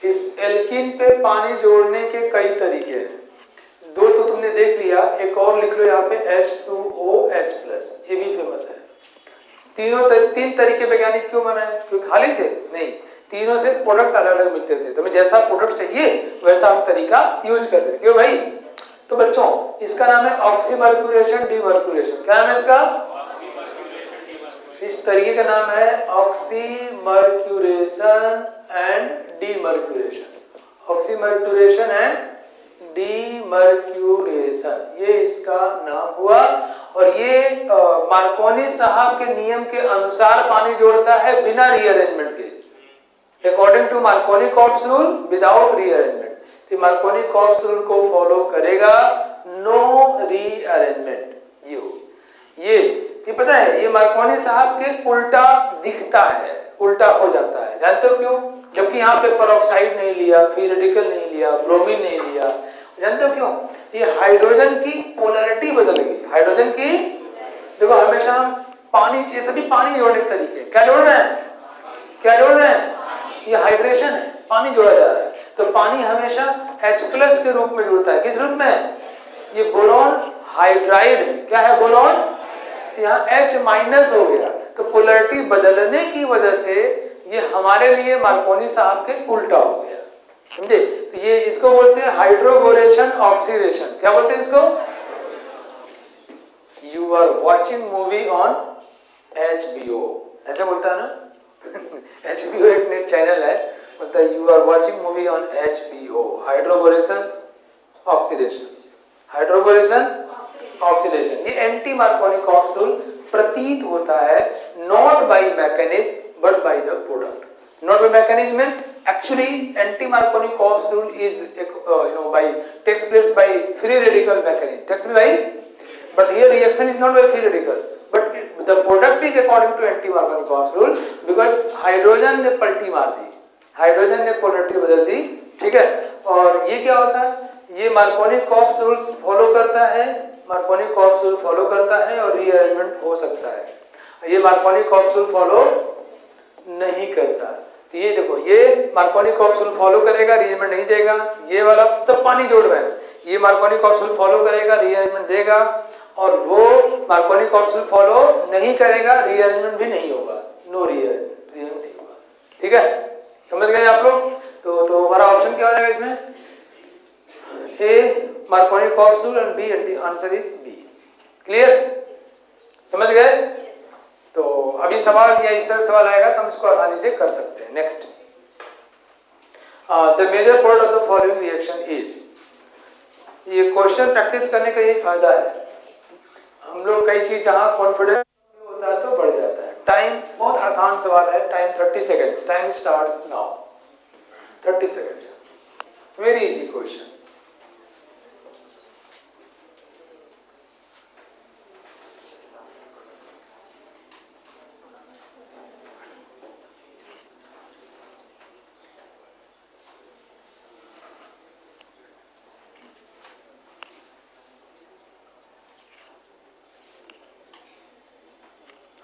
इस एल्कीन पे पानी जोड़ने के कई तरीके हैं। दो तो तुमने देख लिया, एक और लिख लो यहाँ पे H2OH+, ये भी फेमस है। तीन तरीके वैज्ञानिक क्यों बनाए? क्योंकि खाली थे? नहीं, तीनों से प्रोडक्ट अलग अलग मिलते थे। तुम्हें जैसा प्रोडक्ट चाहिए वैसा हम तरीका यूज करते थे। क्यों भाई? तो बच्चों, इसका नाम है ऑक्सीमर्क्यूरेशन डीमर्क्यूरेशन। क्या नाम है इसका? इस तरीके का नाम है oxymercuration and demercuration. Oxymercuration and demercuration, ये इसका नाम हुआ। और ये मार्कोनी साहब के नियम के अनुसार पानी जोड़ता है बिना रीअरेंजमेंट के। According to Markovnikov's rule, without rearrangement. तो मार्कोनी-कॉप्स रूल को फॉलो करेगा, नो रीअरेंजमेंट। ये पता है, ये मार्कोनी साहब के उल्टा दिखता है, उल्टा हो जाता है। जानते हो क्यों? जबकि यहाँ पे पेरोक्साइड नहीं लिया, फ्री रेडिकल नहीं लिया, ब्रोमीन नहीं लिया। जानते हो क्यों? ये हाइड्रोजन की पोलैरिटी बदल गई। हाइड्रोजन की, देखो हमेशा हम पानी, ये सभी पानी जोड़ने के तरीके। क्या जोड़ रहे हैं? क्या जोड़ रहे हैं? ये हाइड्रेशन है, पानी जोड़ा जा रहा है। तो पानी हमेशा H+ के रूप में जुड़ता है। किस रूप में? ये बोरॉन हाइड्राइड है। क्या है? बोरॉन। यहाँ H- हो गया, तो पोलैरिटी बदलने की वजह से ये हमारे लिए मार्कोनी साहब के उल्टा हो गया। समझे? तो ये इसको बोलते हैं हाइड्रोबोरेशन ऑक्सीडेशन। क्या बोलते हैं इसको? You are watching movie on HBO, ऐसे बोलता है ना। HBO एक नेट चैनल है, बोलता है you are watching movie on HBO। Hydroboration oxidation, hydroboration oxidation. ये एंटी मार्कोनी-कॉप्स रूल प्रतीत होता है, not by mechanism but by the product. Not by mechanism means actually anti Markovnikov's rule is by takes place by free radical mechanism, takes place by, but here reaction is not by free radical, but the product is according to anti Markovnikov rule because hydrogen ने पलटी मार दी, हाइड्रोजन ने पोलैरिटी बदल दी, ठीक है। और ये क्या होता है, ये मार्कोनिकॉफ रूल्स फॉलो करता है, मार्कोनिकॉफ रूल फॉलो करता है और रीअरेंजमेंट हो सकता है। ये मार्कोनिकॉफ रूल फॉलो नहीं करता। तो ये देखो, ये मार्कोनिकॉफ रूल फॉलो करेगा, रीअरेंजमेंट नहीं देगा। ये वाला सब पानी जोड़ रहे हैं, ये मार्कोनिकॉफ रूल फॉलो करेगा, रीअरेंजमेंट देगा, और वो मार्कोनिकॉफ रूल फॉलो नहीं करेगा, रीअरेंजमेंट भी नहीं होगा, नो रीअरेंजमेंट नहीं होगा, ठीक है। समझ गए आप लोग? तो हमारा ऑप्शन क्या हो जाएगा इसमें, A Markovnikov rule and B anti, answer is B. Clear? समझ गए? तो अभी सवाल या इस तरह सवाल आएगा तो हम इसको आसानी से कर सकते हैं। Next, the major product of the following reaction is, ये क्वेश्चन प्रैक्टिस करने का यही फायदा है, हम लोग कई चीज जहाँ कॉन्फिडेंस होता है तो बढ़ जाता है। टाइम बहुत आसान सवाल है, time 30 seconds, time starts now, 30 seconds, very easy question.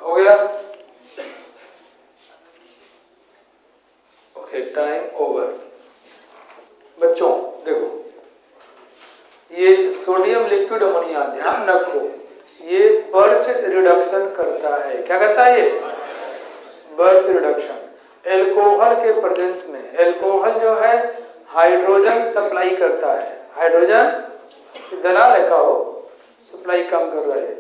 हो गया? Okay, time over. बच्चों देखो, ये सोडियम लिक्विड अमोनिया, ध्यान रखो, ये बर्च रिडक्शन करता है। क्या करता है ये? Birch reduction. एल्कोहल के प्रेजेंस में, एल्कोहल जो है हाइड्रोजन सप्लाई करता है, हाइड्रोजन दलाल है का हो, सप्लाई कम कर रहा है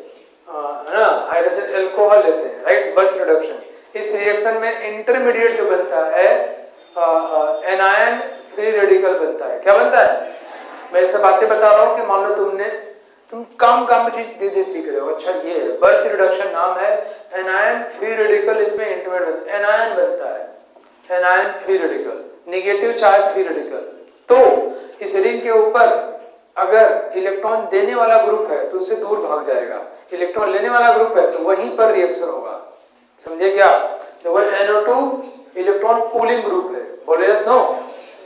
ना, हाइड्रोजन एल्कोहल लेते हैं, राइट, बर्च रिडक्शन। इस रिएक्शन में इंटरमीडिएट जो बनता है एनायन फ्री रेडिकल बनता है। क्या बनता है? मैं ऐसे बातें बता रहा हूँ कि मान लो तुम काम में चीज धीरे सीख रहे हो। अच्छा, ये है बर्च रिडक्शन नाम है, एनायन फ्री रेडिकल इसमें इंटरमीडिएट बनता है, एनायन बनता है, anion free radical, negative charge free radical. तो इस रिंग के ऊपर अगर इलेक्ट्रॉन देने वाला ग्रुप है तो उससे दूर भाग जाएगा, इलेक्ट्रॉन लेने वाला ग्रुप है तो वहीं पर रिएक्शन होगा। समझे क्या? तो वह NO2 इलेक्ट्रॉन पूलिंग ग्रुप है, बोले यस नो?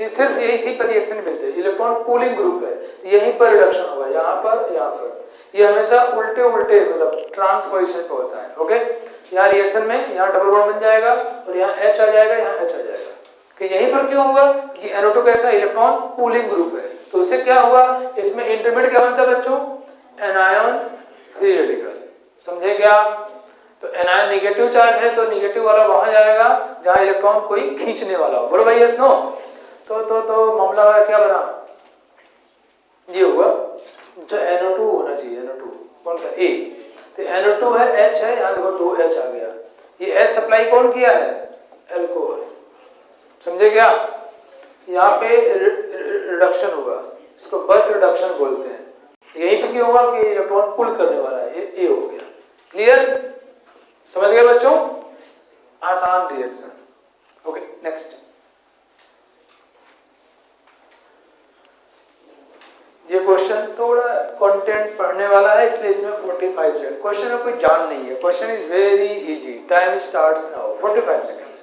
ये सिर्फ इसी पर रिएक्शन मिलते हैं, इलेक्ट्रॉन पूलिंग ग्रुप है, यहीं पर रिडक्शन होगा, यहाँ पर, यहाँ पर। ये हमेशा उल्टे उल्टे मतलब ट्रांस पोजिशन पे होता है। ओके, यहाँ रिएक्शन में यहाँ डबल बॉन्ड बन जाएगा और यहाँ H आ जाएगा, यहाँ H आ जाएगा। कि यहीं पर क्यों होगा कि NO2 कैसा इलेक्ट्रॉन पूलिंग ग्रुप है, तो उससे क्या हुआ, इसमें इंटरमीडिएट क्या बनता है बच्चों? Anion free radical. समझे क्या? तो एनायन नेगेटिव चार्ज है तो नेगेटिव वाला वहां जाएगा जहां इलेक्ट्रॉन कोई खींचने वाला हो। बोलो भाई यस नो? तो मामला क्या बना? ये हुआ जो NO2 होना चाहिए, NO2 कौन सा? A। तो NO2 है, H है, यहाँ देखो 2H आ गया। ये H सप्लाई कौन किया है? एल्कोहल। समझे क्या? यहाँ पे रिडक्शन होगा, इसको बर्च रिडक्शन बोलते हैं। यही पे क्यों होगा कि इलेक्ट्रॉन पुल करने वाला है, ये ए हो गया। क्लियर? समझ गए बच्चों? आसान रिएक्शन। Okay, next. ये क्वेश्चन थोड़ा कंटेंट पढ़ने वाला है इसलिए इसमें 45 सेकंड। क्वेश्चन में कोई जान नहीं है, question is very easy. Time starts now, 45 seconds.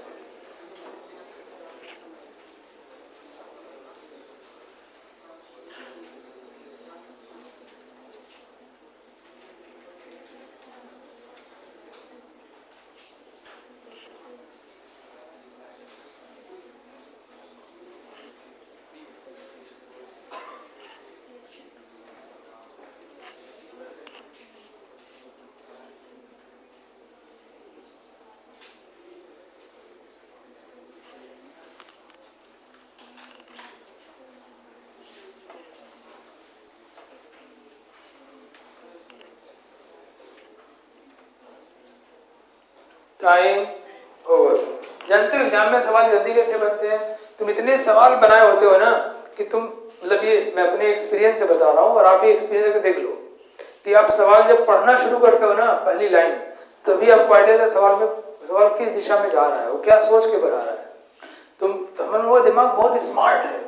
Time over. जानते हो एग्जाम में सवाल जल्दी कैसे बनते हैं? तुम इतने सवाल बनाए होते हो ना कि तुम, मतलब ये मैं अपने एक्सपीरियंस से बता रहा हूँ और आप भी एक्सपीरियंस करके देख लो कि आप सवाल जब पढ़ना शुरू करते हो ना पहली लाइन, तभी आपको आइडिया था सवाल किस दिशा में जा रहा है, वो क्या सोच के बना रहा है। तुम वो दिमाग बहुत स्मार्ट है,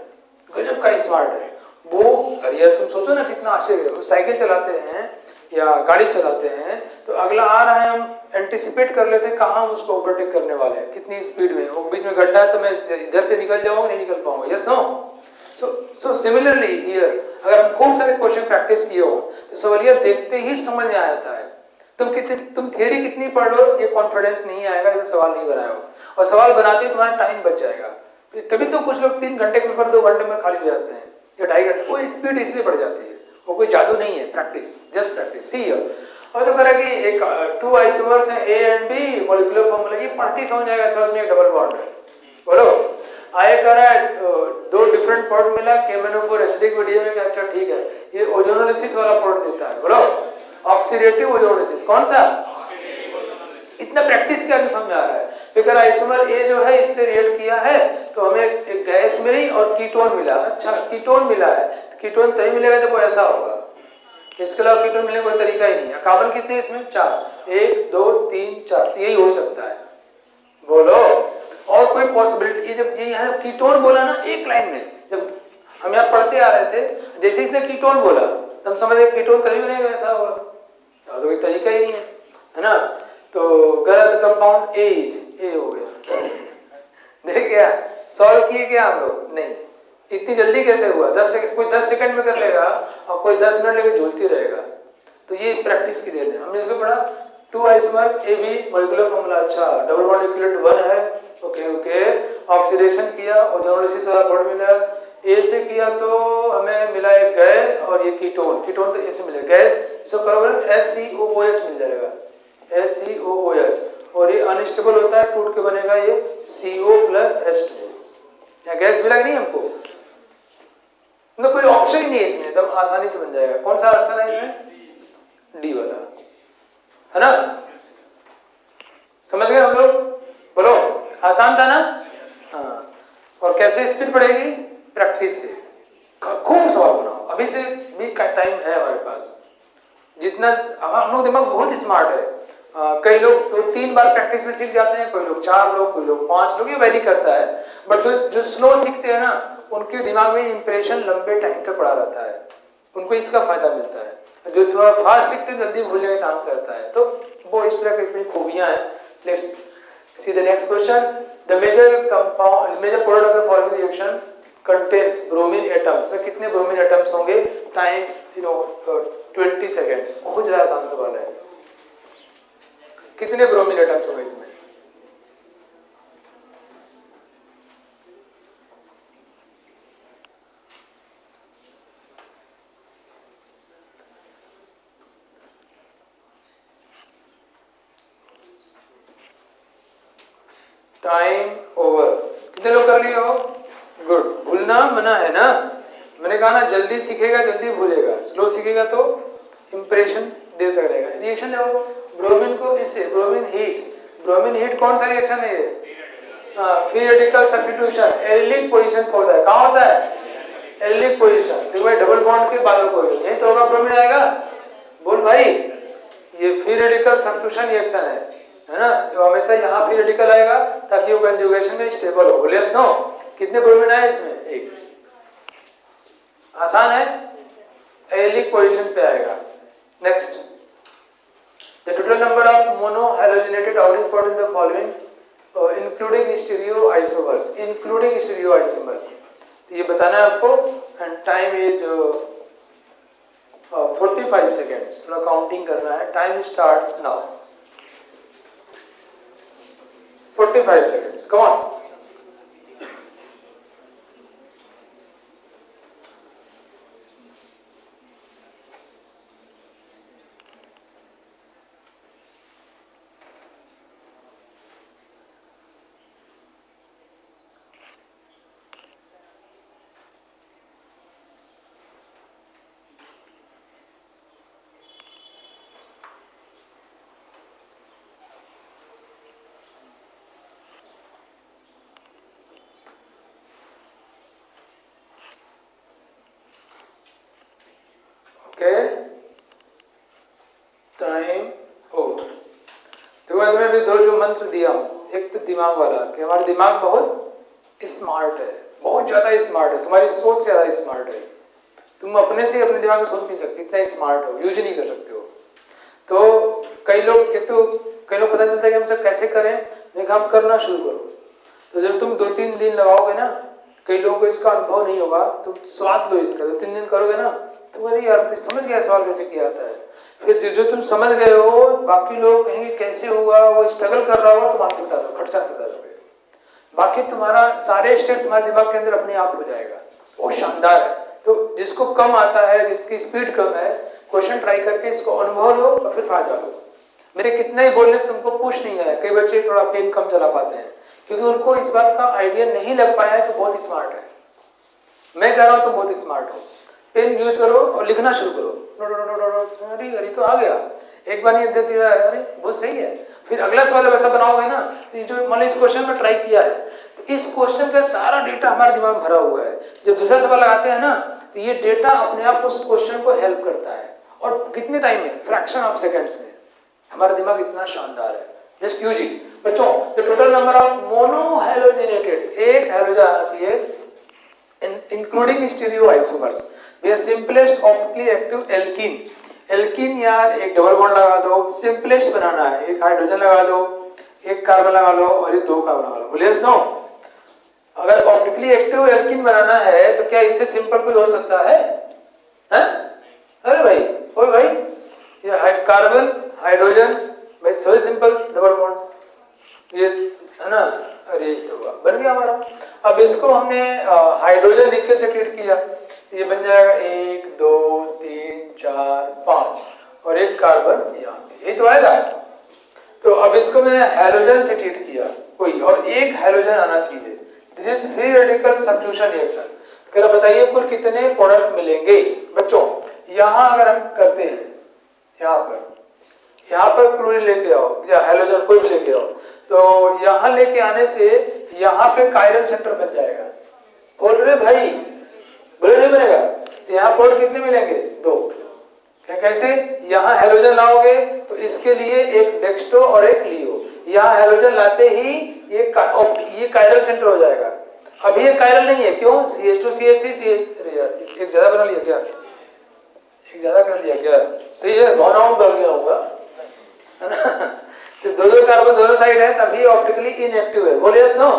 गजब का स्मार्ट है वो। अरे यार तुम सोचो ना कितना आश्चर्य है, साइकिल चलाते हैं या गाड़ी चलाते हैं तो अगला आ रहा है, हम एंटिसिपेट कर लेते हैं कहाँ हम उसको ओवरटेक करने वाले हैं, कितनी स्पीड में, वो बीच में गड्ढा है तो मैं इधर से निकल जाऊंगा नहीं निकल पाऊंगा, yes no. So similarly here अगर हम खूब सारे क्वेश्चन प्रैक्टिस किए हो तो सवालिया देखते ही समझ में आ जाता है। तुम थियरी कितनी पढ़ लो, ये कॉन्फिडेंस नहीं आएगा तो सवाल नहीं बनाया हो, और सवाल बनाते ही तुम्हारा टाइम बच जाएगा। तभी तो कुछ लोग 3 घंटे के पेपर 2 घंटे में खाली हो जाते हैं या 2.5 घंटे, वो स्पीड इसलिए बढ़ जाती है, वो कोई जादू नहीं है, प्रैक्टिस, जस्ट प्रैक्टिस। सी और तो कह रहा है कि एक 2 आइसोमर्स हैं A and B, molecular formula, ये पढ़ती समझ जाएगा। अच्छा उसमें एक डबल बॉन्ड है, बोलो आए कह रहा है 2 डिफरेंट प्रोडक्ट मिला, KMnO4 एसिडिक मीडियम में, अच्छा ठीक है, ये ओजोनोलिसिस वाला प्रोडक्ट देता है, बोलो ऑक्सीडेटिव ओजोनोलिसिस, कौन सा? इतना प्रैक्टिस किया समझ आ रहा है। फिर आइसोमर A जो है इससे रिएक्ट किया है तो हमें एक गैस मिली और कीटोन मिला। अच्छा कीटोन मिला है, तो कीटोन तभी मिलेगा जब वो ऐसा होगा, इसके अलावा कीटोन मिलने का कोई तरीका ही नहीं है। कार्बन कितने इसमें? 4, 1 2 3 4, यही हो सकता है, बोलो और कोई पॉसिबिलिटी? ये जब ये यहाँ कीटोन बोला ना एक लाइन में, जब हम यहाँ पढ़ते आ रहे थे, जैसे इसने कीटोन बोला तो हम समझे कीटोन तभी बनेगा, ऐसा होगा, तो कोई तरीका ही नहीं है ना। तो गलत, कंपाउंड ए हो गया। देख क्या सॉल्व किए क्या हम लोग? नहीं, इतनी जल्दी कैसे हुआ? 10 सेकंड, कोई 10 सेकंड में कर लेगा और कोई 10 मिनट लेके झूलती रहेगा। तो ये प्रैक्टिस की देन है। हमने इसमें पढ़ा 2 आइसोमर्स AB, मॉलिक्यूलर फॉर्मूला, अच्छा डबल बॉन्ड इक्विवेलेंट 1 है, ओके ऑक्सीडेशन किया, ओजोनोलिसिस वाला प्रोडक्ट मिला, A से किया तो हमें मिला एक गैस और ये कीटोन तो A से मिले गैस, इसको करोगे तो SCOOH मिल जाएगा, SCOOH, और ये अनस्टेबल होता है, टूट के बनेगा ये CO+H2। या गैस मिला कि नहीं हमको? मतलब कोई ऑप्शन ही नहीं है इसमें, एकदम आसानी से बन जाएगा। कौन सा आंसर है इसमें? डी वाला, है ना? समझ गए हम लोग? बोलो आसान था ना? हाँ। और कैसे स्पीड बढ़ेगी? प्रैक्टिस से, खूब सवाल बनाओ, अभी से भी टाइम है हमारे पास। जितना हम लोग, दिमाग बहुत स्मार्ट है। कई लोग 2-3 बार प्रैक्टिस में सीख जाते हैं, कोई लोग 4 लोग, कोई लोग 5 लोग, ये वेरी करता है। बट जो स्लो सीखते हैं ना, उनके दिमाग में इंप्रेशन लंबे टाइम तक पड़ा रहता है, उनको इसका फायदा मिलता है। जो थोड़ा फास्ट सीखते हैं जल्दी भूलने का चांस रहता है। तो वो इस तरह की अपनी खूबियां हैं। Let's see the next question. The major product of the following reaction contains bromine atoms. में कितने ब्रोमीन एटम्स होंगे? Time 20 seconds. बहुत ज्यादा आसान सवाल है। कितने ब्रोमीन एटम्स होंगे इसमें? Time over. कितने लोग कर लिए हो? गुड। भूलना मना है ना, मैंने कहा ना, जल्दी सीखेगा जल्दी भूलेगा, स्लो सीखेगा तो इंप्रेशन देर तक रहेगा। रिएक्शन देखो, ब्रोमीन को इससे, ब्रोमीन हीट कौन सा रिएक्शन है ये? Free radical substitution, allylic position पर होता है। कहाँ होता है? Allylic position. देखो भाई, डबल बॉन्ड के बाद कोई यही तो होगा, ब्रोमीन आएगा। बोल भाई, ये फ्री रेडिकल सब्स्टिट्यूशन रिएक्शन है ना, जो हमेशा यहाँ फ्री रेडिकल आएगा ताकि वो कंजुगेशन में स्टेबल हो। बोले नो। कितने ब्रोमीन आए इसमें? 1। आसान है, एलिलिक पोजीशन पे आएगा। Next, the total number of mono halogenated iodic product in the following including stereo isomers. तो ये बताना है आपको। And time is 45 seconds. थोड़ा काउंटिंग करना है। Time starts now. 45 seconds. Come on. Time over. देखो तुम्हें भी 2 जो मंत्र दिया हूँ, एक तो दिमाग वाला कि हमारा दिमाग बहुत स्मार्ट है, बहुत ज़्यादा स्मार्ट है, तुम्हारी सोच से ज़्यादा स्मार्ट है। तुम अपने से अपने दिमाग में सोच नहीं सकते, इतना स्मार्ट हो, यूज नहीं कर सकते हो। तो कई लोग, एक तो कई लोग पता चलता है कि हम सब कैसे करें, देखा आप करना शुरू करो। तो जब तुम 2-3 दिन लगाओगे ना, कई लोगों को इसका अनुभव नहीं होगा, तुम स्वाद लो इसका, 2-3 दिन करोगे ना तो अरे यार तो समझ गया सवाल कैसे किया जाता है। फिर जो तुम समझ गए हो, बाकी लोग कहेंगे कैसे होगा, वो स्ट्रगल कर रहा होगा तो मान सकता है, खट से सकता है, बाकी तुम्हारा सारे स्टेप्स तुम्हारे दिमाग के अंदर अपने आप हो जाएगा, वो शानदार है। तो जिसको कम आता है, जिसकी स्पीड कम है, क्वेश्चन ट्राई करके इसको अनुभव लो और फिर फायदा लो। मेरे कितने ही बोलने से तुमको पुश नहीं आया, कई बच्चे थोड़ा पेन कम चला पाते हैं क्योंकि उनको इस बात का आइडिया नहीं लग पाया है कि बहुत स्मार्ट है। मैं कह रहा हूँ तुम बहुत स्मार्ट हो, पेन यूज करो और लिखना शुरू करो, अरे तो आ गया, एक बार नहीं आंसर दिया, अरे बहुत सही है। फिर अगला सवाल वैसा बनाओगे ना, तो ये जो मान लो इस क्वेश्चन में ट्राई किया है, तो इस क्वेश्चन का सारा डेटा हमारे दिमाग में भरा हुआ है, जब दूसरा सवाल लगाते हैं ना तो ये डेटा अपने आप उस क्वेश्चन को हेल्प करता है, और कितने टाइम में, फ्रैक्शन ऑफ सेकेंड्स में। हमारा दिमाग इतना शानदार है, जस्ट यूज इट। बच्चों, the total number of mono halogenated, एक हैलोजन आना चाहिए इंक्लूडिंग स्टीरियो आइसोमर्स, ये simplest optically active alkene. Alkene यार एक डबल बॉन्ड लगा दो, सिंपलेस्ट बनाना है, एक हाइड्रोजन लगा दो, एक कार्बन लगा लो और ये 2 कार्बन लगा लो, बोलिए नो। अगर ऑप्टिकली एक्टिव एल्कीन बनाना है तो क्या इससे सिंपल कोई हो सकता है? अरे भाई, ओ भाई, ये कार्बन हाइड्रोजन, भाई सो सिंपल डबल बॉन्ड, ये है ना, अरे तो बन गया हमारा। अब इसको हमने हाइड्रोजन निकल से ट्रीट किया, ये बन जाएगा 1 2 3 4 5 और एक कार्बन यहाँ पे, ये तो आएगा। तो अब इसको मैं हैलोजन से ट्रीट किया कोई, और एक हैलोजन आना चाहिए, this is free radical substitution reaction. तो बताइए कुल कितने प्रोडक्ट मिलेंगे? बच्चों यहाँ अगर हम करते हैं, यहाँ पर क्लोरीन लेके आओ या हैलोजन कोई भी लेके आओ, तो यहाँ लेके आने से यहाँ पे कायरल सेंटर बन जाएगा। बोल रहे भाई, बोले नहीं बनेगा? तो यहाँ प्रोडक्ट कितने मिलेंगे? 2। कैसे? यहाँ हैलोजन लाओगे तो इसके लिए एक डेक्स्ट्रो और एक लियो, यहाँ हैलोजन लाते ही ये कायरल सेंटर हो जाएगा। अभी ये कायरल नहीं है, क्यों? CH2 CH3 एक ज्यादा बना लिया क्या? एक ज्यादा कर लिया क्या? सही है, भावनाओं बढ़ गया होगा, है ना? तो 2 कार्बन दोनों साइड है, तभी ऑप्टिकली इनएक्टिव है। बोलिए नो।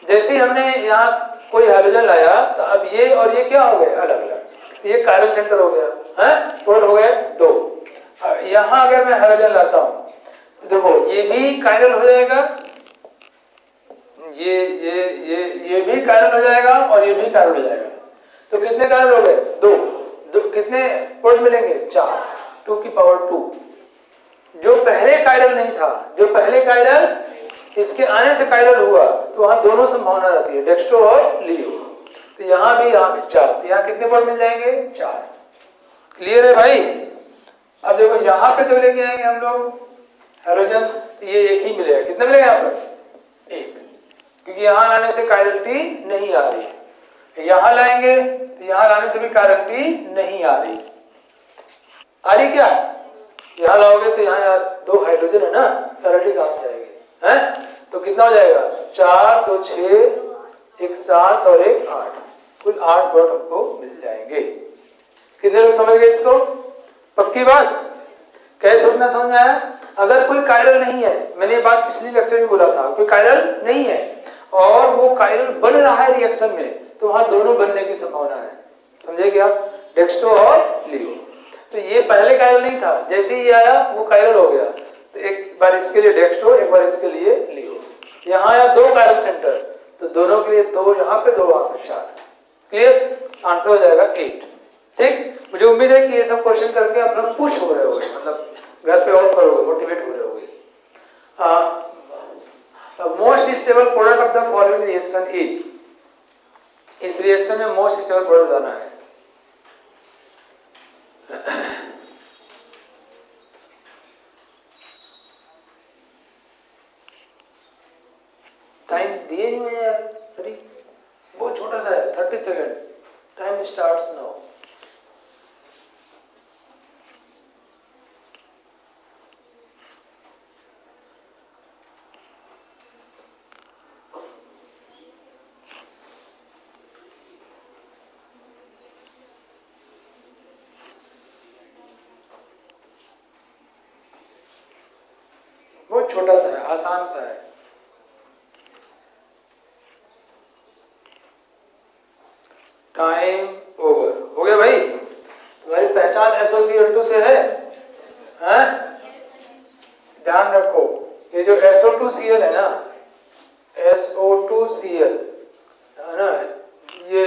जैसे ही हमने यहाँ कोई हाइड्रोजन लाया तो अब ये और ये क्या हो गए? अलग अलग, ये कायरल सेंटर हो गया, है प्रोड हो गए 2। यहाँ अगर मैं हाइड्रोजन लाता हूँ तो देखो ये भी कायरल हो जाएगा, ये भी कायरल हो जाएगा और ये भी कायरल हो जाएगा। तो कितने कायरल हो गए? 2। कितने प्रोड मिलेंगे? 4, 2 की पावर 2। जो पहले कायरल नहीं था, जो पहले कायरल इसके आने से कायरल हुआ, तो वहां दोनों संभावना रहती है, डेक्स्ट्रो और लियो। तो यहाँ भी 4, तो यहाँ कितने प्रोड मिल जाएंगे? 4। क्लियर है भाई? अब देखो यहाँ पे जब लेके आएंगे हम लोग हाइड्रोजन, तो ये एक ही मिलेगा। कितना मिलेगा यहाँ पर? 1, क्योंकि यहाँ लाने से कायरलिटी नहीं आ रही। यहाँ लाएंगे तो यहाँ लाने से भी कायरलिटी नहीं आ रही। आ रही क्या? यहाँ लाओगे तो यहाँ यार 2 हाइड्रोजन है ना, कायरलिटी कहाँ से आएगी? हैं? तो कितना हो जाएगा? 4 2 6, एक 7 और एक 8, कुल 8 प्रोडक्ट हमको मिल जाएंगे। कितने लोग समझ गए इसको? पक्की बात? कैसे सोचना समझ में आया? अगर कोई कायरल नहीं है, मैंने ये बात पिछली लेक्चर में बोला था, कोई कायरल नहीं है और वो कायरल बन रहा है रिएक्शन में, तो वहां दोनों बनने की संभावना है। समझे क्या? डेक्स्ट्रो और लियो। तो ये पहले कायरल नहीं था, जैसे ही आया वो कायरल हो गया, तो एक बार इसके लिए डेक्स्ट्रो, एक बार इसके लिए लियो। यहाँ आया 2 कायरल सेंटर, तो दोनों के लिए 2 यहाँ पे, 2 वहां पे, 4। क्लियर? आंसर हो जाएगा 8। ठीक? मुझे उम्मीद है कि ये सब क्वेश्चन करके अपना पुश हो रहे होगे, मतलब घर पे और करोगे, मोटिवेट हो रहे होगे। Most stable product of the following reaction is, इस रिएक्शन में मोस्ट स्टेबल प्रोडक्ट बताना है। टाइम दिए नहीं है यार, अरे बहुत छोटा सा है, 30 सेकेंड्स। Time starts now. बहुत छोटा सा है, आसान सा है। टाइम ओवर हो गया भाई। तुम्हारी पहचान SOCl2 से है, हैं? ध्यान रखो, ये जो SO2Cl है ना, SO2Cl है ना, ये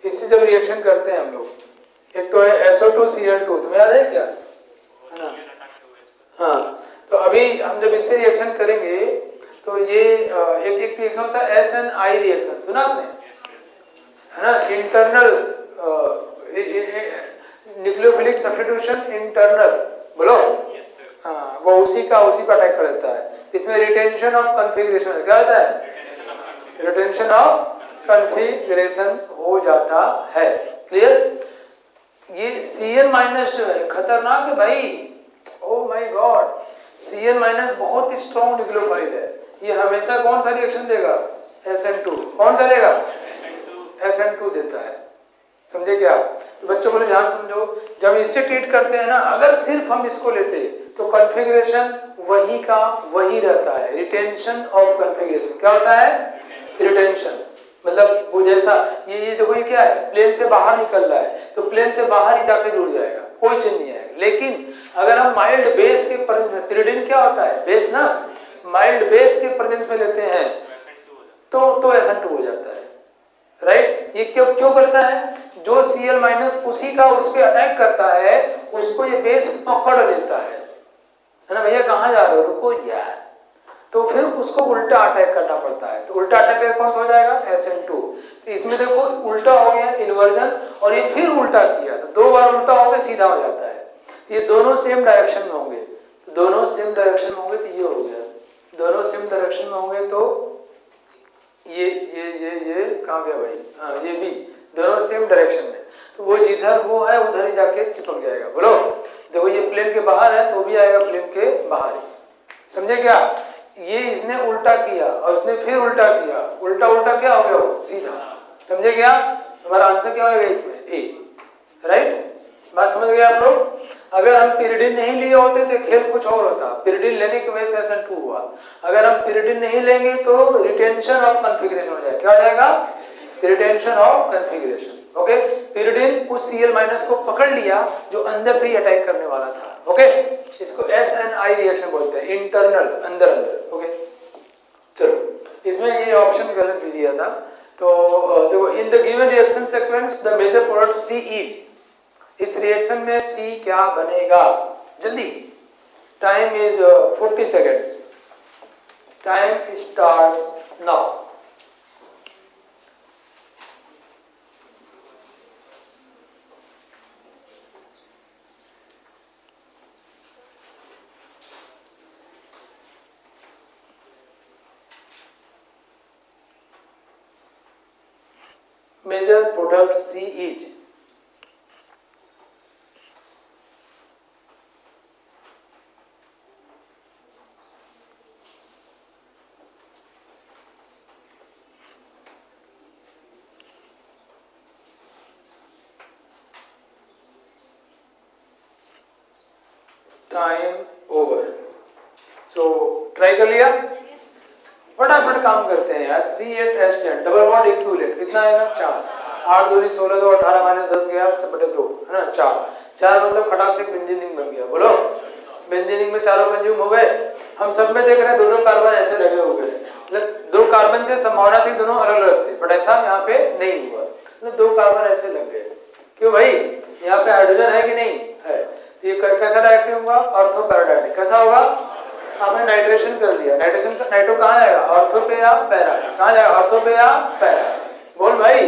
इससे जब रिएक्शन करते हैं हम लोग, एक तो है SO2Cl2, तुम्हें याद है क्या, है ना? हाँ, तो अभी हम जब इससे रिएक्शन करेंगे तो ये एक रिएक्शन होता है SNI रिएक्शन, सुना आपने, है ना? इंटरनल न्यूक्लियोफिलिक सब्स्टिट्यूशन इंटरनल, बोलो। हाँ, वो उसी पर अटैक कर देता है। इसमें रिटेंशन ऑफ कॉन्फ़िगरेशन क्या होता है, रिटेंशन ऑफ कॉन्फ़िगरेशन हो जाता है। क्लियर? ये Cl- जो है खतरनाक है भाई, ओ माय गॉड, Cl- बहुत स्ट्रॉन्ग न्यूक्लियोफाइल है। ये हमेशा कौन सा रिएक्शन देगा, SN2, कौन सा देगा, SN2 देता है। समझे क्या? तो बच्चों को ध्यान समझो, जब इससे ट्रीट करते हैं ना, अगर सिर्फ हम इसको लेते तो कॉन्फ़िगरेशन वही का वही रहता है। रिटेंशन ऑफ कॉन्फ़िगरेशन क्या होता है, रिटेंशन, मतलब वो जैसा ये देखो, ये क्या है, प्लेन से बाहर निकल रहा है तो प्लेन से बाहर ही जाके जुड़ जाएगा, कोई चेंज नहीं आएगा। लेकिन अगर हम माइल्ड बेस के प्रेजेंस में, pyridine क्या होता है, बेस ना, माइल्ड बेस के प्रेजेंस में लेते हैं तो SN2 हो जाता है। राइट? ये क्यों करता है, जो Cl- उसी का उस पर अटैक करता है, उसको ये बेस पकड़ लेता है ना। भैया कहाँ जा रहे हो, रुको यार, तो फिर उसको उल्टा अटैक करना पड़ता है। तो उल्टा अटैक करके कौन सा हो जाएगा, SN2। तो इसमें देखो उल्टा हो गया, इन्वर्जन, और ये फिर उल्टा किया तो 2 बार उल्टा हो गया, सीधा हो जाता है। तो ये दोनों सेम डायरेक्शन में होंगे, दोनों सेम डायरेक्शन में होंगे तो ये हो गया, दोनों सेम डायरेक्शन में होंगे तो ये कहाँ गया भाई, हाँ ये भी दोनों सेम डायरेक्शन में, तो वो जिधर वो है उधर ही जाके चिपक जाएगा। बोलो, देखो ये प्लेन के बाहर है तो भी आएगा प्लेन के बाहर ही। समझे क्या? ये इसने उल्टा किया और उसने फिर उल्टा किया, उल्टा उल्टा क्या हो गया, वो सीधा। समझे क्या? हमारा आंसर क्या होगा इसमें, ए। राइट? बात समझ गए आप लोग? अगर हम pyridine नहीं लिए होते तो खेल कुछ और होता। pyridine लेने की वजह से SN2 हुआ। अगर हम pyridine नहीं लेंगे तो रिटेंशन ऑफ कॉन्फ़िगरेशन हो जाएगा। क्या हो जाएगा, retention of configuration. Okay, pyridine उस Cl- को पकड़ लिया जो अंदर से ही अटैक करने वाला था। ओके, इसको SNI रिएक्शन बोलते हैं, इंटरनल, अंदर अंदर। ओके, चलो इसमें ये ऑप्शन गलत दे दिया था। तो देखो, in the given reaction sequence the major product C is, इस रिएक्शन में C क्या बनेगा, जल्दी, time is 40 seconds, time starts now. Major product C is, time over. So try कर लिया, फटाफट काम करते हैं यार। C8H10 डबल बॉन्ड इक्विवेलेंट कितना है ना, 4, 8 दूनी 16, 2 18 माइनस 10 गया 4/2, है ना, 4 मतलब खटाक से बेंजीनिंग बन गया। बोलो, बेंजीनिंग में चारों कंज्यूम हो गए। हम सब में देख रहे हैं 2 कार्बन ऐसे लगे हो गए, मतलब 2 कार्बन थे, संभावना थी दोनों अलग अलग थे, बट ऐसा यहाँ पे नहीं हुआ, मतलब 2 कार्बन ऐसे लग गए। क्यों भाई, यहाँ पे हाइड्रोजन है कि नहीं है, ये कैसा डायरेक्टिव होगा, ऑर्थो पैराडायरेक्टिव। कैसा होगा, आपने नाइट्रेशन कर लिया, नाइट्रेशन का नाइट्रो कहाँ जाएगा, ऑर्थो पे या पैरा, कहाँ जाएगा, ऑर्थो पे या पैरा। बोल भाई।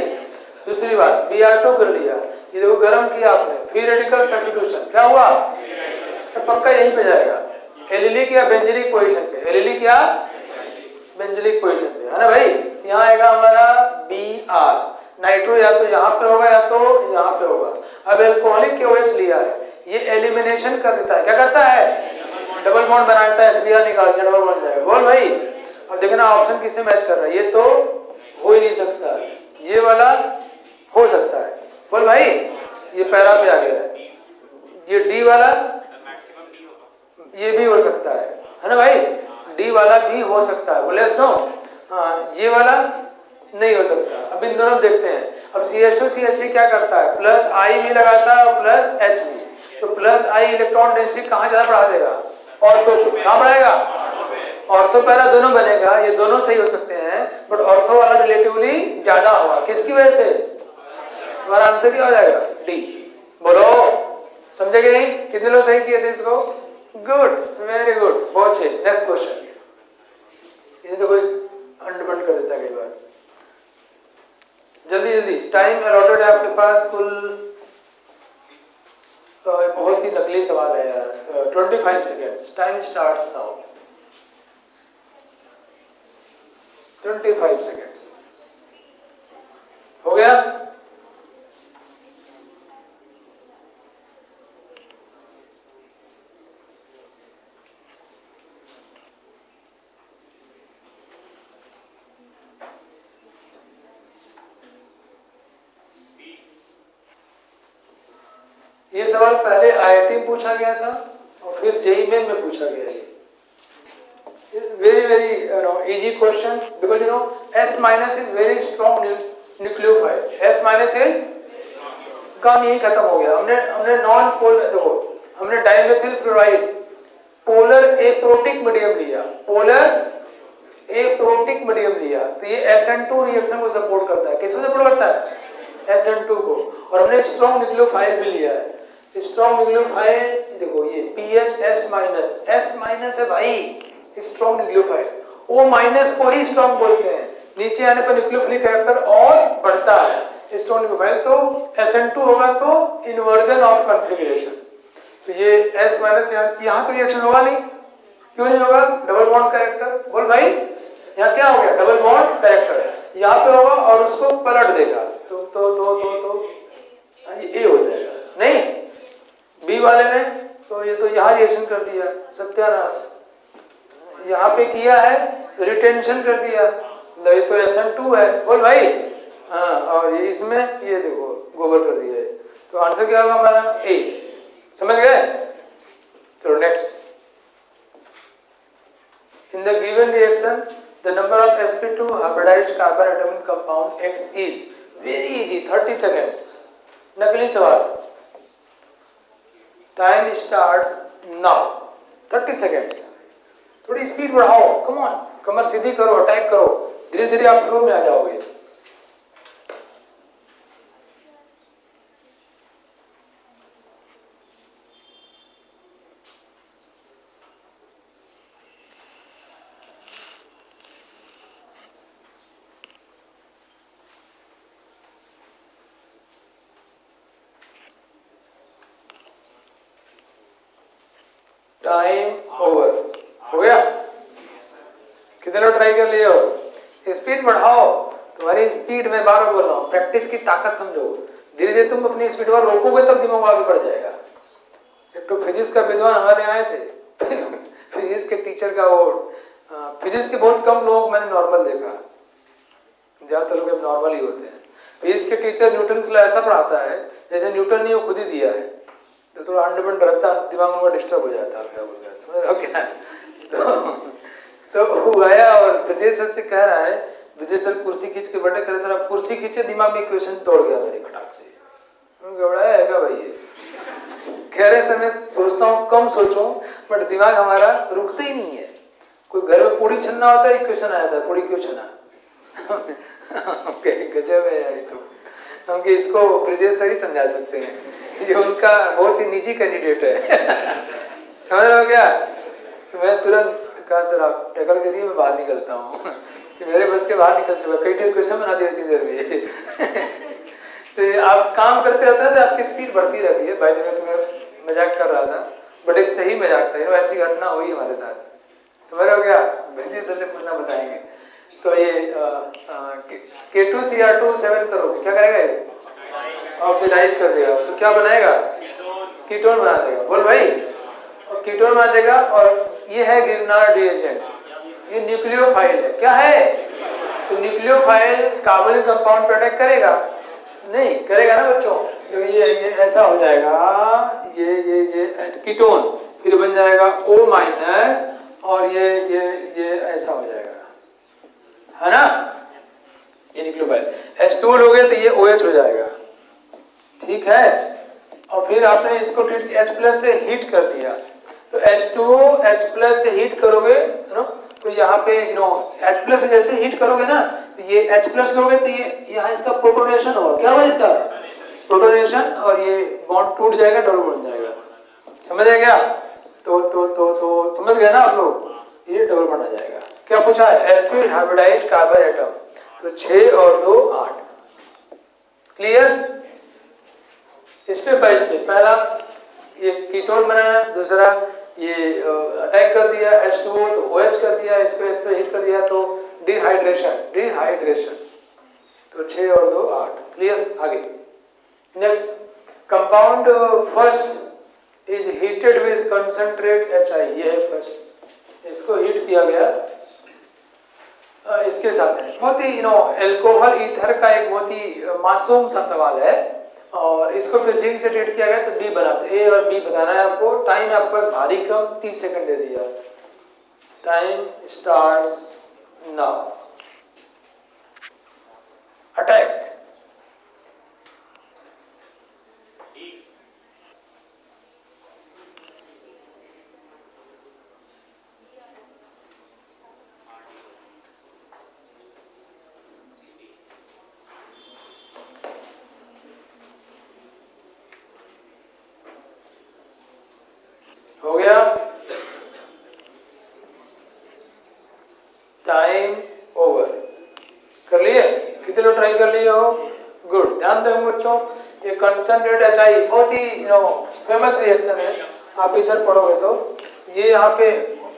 दूसरी बात, Br2 कर लिया, ये देखो गर्म किया आपने, फ्री रेडिकल सब्स्टिट्यूशन क्या हुआ, तो पक्का यहीं पे जाएगा, एलिलिक या बेंजीलिक पोजीशन पे, एलिलिक या बेंजीलिक पोजीशन पे, है ना भाई। यहाँ आएगा हमारा Br, नाइट्रो या तो यहाँ पे होगा या तो यहाँ पे होगा। अब एल्कोहलिक KOH लिया है, ये एलिमिनेशन कर देता है, क्या करता है, डबल बॉन्ड बनाता है, HBr निकाल के डबल बॉन्ड जाएगा। बोल भाई, अब देखना ऑप्शन किससे मैच कर रहा है, ये तो हो ही नहीं सकता, ये वाला हो सकता है। बोल भाई, ये पैरा पे आ गया है, ये D वाला ये भी हो सकता है, है ना भाई, डी वाला भी हो सकता है, बोले नो। हाँ, ये वाला नहीं हो सकता। अब इन दोनों देखते हैं। अब CH2 CH3 क्या करता है, प्लस आई भी लगाता है और प्लस H भी, तो प्लस आई इलेक्ट्रॉन डेंसिटी कहाँ ज्यादा बढ़ा देगा, ऑर्थो पे। कहाँ बढ़ाएगा, ऑर्थो पैरा दोनों बनेगा, ये दोनों सही हो सकते हैं, बट ऑर्थो वाला रिलेटिवली ज्यादा होगा। किसकी वजह से, हमारा आंसर क्या हो जाएगा, डी। बोलो समझे कि नहीं, कितने लोग सही किए थे इसको, गुड, वेरी गुड, बहुत अच्छे। नेक्स्ट क्वेश्चन, ये तो कोई अंडरबंड कर देता है कई बार। जल्दी जल्दी, टाइम अलॉटेड है आपके पास कुल, बहुत ही नकली सवाल है यार। 25 seconds, time starts now. 25 seconds हो गया। ये सवाल पहले IIT में पूछा गया था और फिर JEE मेन में पूछा गया है। Very very easy question, because S minus is very strong nucleophile. S minus is, काम यही खत्म हो गया। हमने नॉन पोल, देखो हमने dimethyl fluoride polar aprotic medium लिया, पोलर एप्रोटिक मीडियम लिया, तो ये SN2 रिएक्शन को सपोर्ट करता है। किसको सपोर्ट करता है, SN2 को। और हमने स्ट्रॉन्ग न्यूक्लियोफाइल भी लिया है। स्ट्रॉन्ग न्यूक्लियोफाइल देखो, ये PH S माइनस है भाई, स्ट्रॉन्ग न्यूक्लियोफाइल। O माइनस को ही स्ट्रॉन्ग बोलते हैं, नीचे आने पर न्यूक्लियोफिलिक कैरेक्टर और बढ़ता है स्ट्रॉन्ग न्यूक्लियोफाइल, तो SN2 होगा तो इन्वर्जन ऑफ कॉन्फ़िगरेशन। तो ये S माइनस यहाँ तो रिएक्शन होगा नहीं, क्यों नहीं होगा, डबल बॉन्ड कैरेक्टर। बोल भाई, यहाँ क्या हो गया, डबल बॉन्ड कैरेक्टर यहाँ पे होगा और उसको पलट देगा, तो ये हो जाएगा। नहीं, बी वाले में तो ये तो यहाँ रिएक्शन कर दिया, सत्यानाश। यहाँ पे किया है, रिटेंशन कर दिया, ये तो SN2 है। बोल भाई, हाँ, और ये इसमें ये देखो गोबर कर दिया है, तो आंसर क्या होगा हमारा, ए। समझ गए। चलो next, in the given reaction the number of sp2 hybridized carbon atomic compound X is, very easy, 30 seconds। नकली सवाल, टाइम स्टार्ट्स नाउ, 30 सेकेंड्स। थोड़ी स्पीड बढ़ाओ, कम ऑन, कमर सीधी करो, अटैक करो, धीरे धीरे आप फ्लो में आ जाओगे। टाइम ओवर हो गया। कितने लोग ट्राई कर लिए हो, स्पीड बढ़ाओ। तुम्हारी स्पीड में बार बार बोल रहा हूँ, प्रैक्टिस की ताकत समझो। धीरे धीरे तुम अपनी स्पीड पर रोकोगे तब दिमाग आगे बढ़ जाएगा। एक तो फिजिक्स का विद्वान हमारे आए थे फिजिक्स के टीचर का वो, फिजिक्स के बहुत कम लोग मैंने नॉर्मल देखा, ज्यादातर लोग नॉर्मल ही होते हैं। फिजिक्स के टीचर न्यूटन से ऐसा पढ़ाता है जैसे न्यूटन ने वो खुद ही दिया है, तो थोड़ा अंडरबंड रहता, दिमाग उनका डिस्टर्ब हो जाता है, क्या बोल रहा है, समझ रहे हो क्या। तो वो आया और विजय सर से कह रहा है, विजय सर कुर्सी खींच के बैठे, करे सर आप कुर्सी खींचे, दिमाग में क्वेश्चन तोड़ गया मेरे खटाक से। घबराया है क्या भाई ये, कह रहे सर मैं सोचता हूँ कम सोचो, बट दिमाग हमारा रुकता ही नहीं है। कोई घर में पूरी छन्ना होता है, क्वेश्चन आया था पूरी क्यों छना। गजब है यार, तो हम इसको ब्रिजेश सर ही समझा सकते हैं, ये उनका बहुत ही निजी कैंडिडेट है। समझ रहे हो क्या। तो मैं तुरंत कहा सर आप टैकल करिए, मैं बाहर निकलता हूँ। कि मेरे बस के बाहर निकल चुका, कई टाइम क्वेश्चन बना दिया इतनी देर में। तो आप काम करते रहते हैं तो आपकी स्पीड बढ़ती रहती है। भाई मैं तुम्हें मजाक कर रहा था, बट एक सही मजाक था, ऐसी घटना हुई हमारे साथ। समझ रहे हो क्या, ब्रिजेश सर से पूछना बताएंगे। तो ये K2Cr2 7 करोगे, क्या करेगा ये, ऑक्सीडाइज कर देगा, उसको क्या बनाएगा, कीटोन बना देगा। बोल भाई, और कीटोन बना देगा। और ये है गिरनार रिएजेंट, ये न्यूक्लियोफाइल है, क्या है, तो न्यूक्लियोफाइल कार्बोनिक कंपाउंड पर अटैक करेगा, नहीं करेगा ना बच्चों। तो ये ऐसा हो जाएगा, ये कीटोन, फिर बन जाएगा O- और ये ऐसा हो जाएगा, है ना, ये न्यूक्लियोफाइल। H2O लोगे तो ये OH हो जाएगा, ठीक है। और फिर आपने इसको ट्रीट H+ से हीट कर दिया, तो H2O H+ से हीट करोगे नो, तो यहाँ पे H+ से जैसे हीट करोगे ना, तो ये H+ लोगे तो ये यहाँ इसका प्रोटोनेशन होगा। क्या होगा इसका प्रोटोनेशन, और ये बॉन्ड टूट जाएगा, डबल बन जाएगा। समझ आ गया? तो समझ गए ना आप लोग, ये डबल बन आ जाएगा। क्या पूछा है? sp हाइब्रिडाइज्ड कार्बन एटम, तो 6 और 2 8। क्लियर? Step by step. पहला ये कीटोन बनाया, दूसरा ये अटैक कर दिया H2O तो OH कर दिया, इसको इस पे हीट कर दिया तो डिहाइड्रेशन। तो 6 और 2 8। क्लियर? आगे next, compound first is heated with concentrate HI। ये है फर्स्ट, इसको हीट किया गया इसके साथ है। बहुत ही एल्कोहल ईथर का एक बहुत ही मासूम सा सवाल है, और इसको फिर जिंक से ट्रीट किया गया तो B बना। तो A और B बताना है आपको। टाइम आपके पास भारी कम, 30 सेकंड दे दिया। Time starts now. अटैक। हो गया? Time over. कर लिए? कितने लोग ट्राई कर लिए हो? गुड। ध्यान दें बच्चों, ये कंसंट्रेट HI बहुत ही फेमस रिएक्शन है। आप इधर पढ़ोगे तो ये यहाँ पे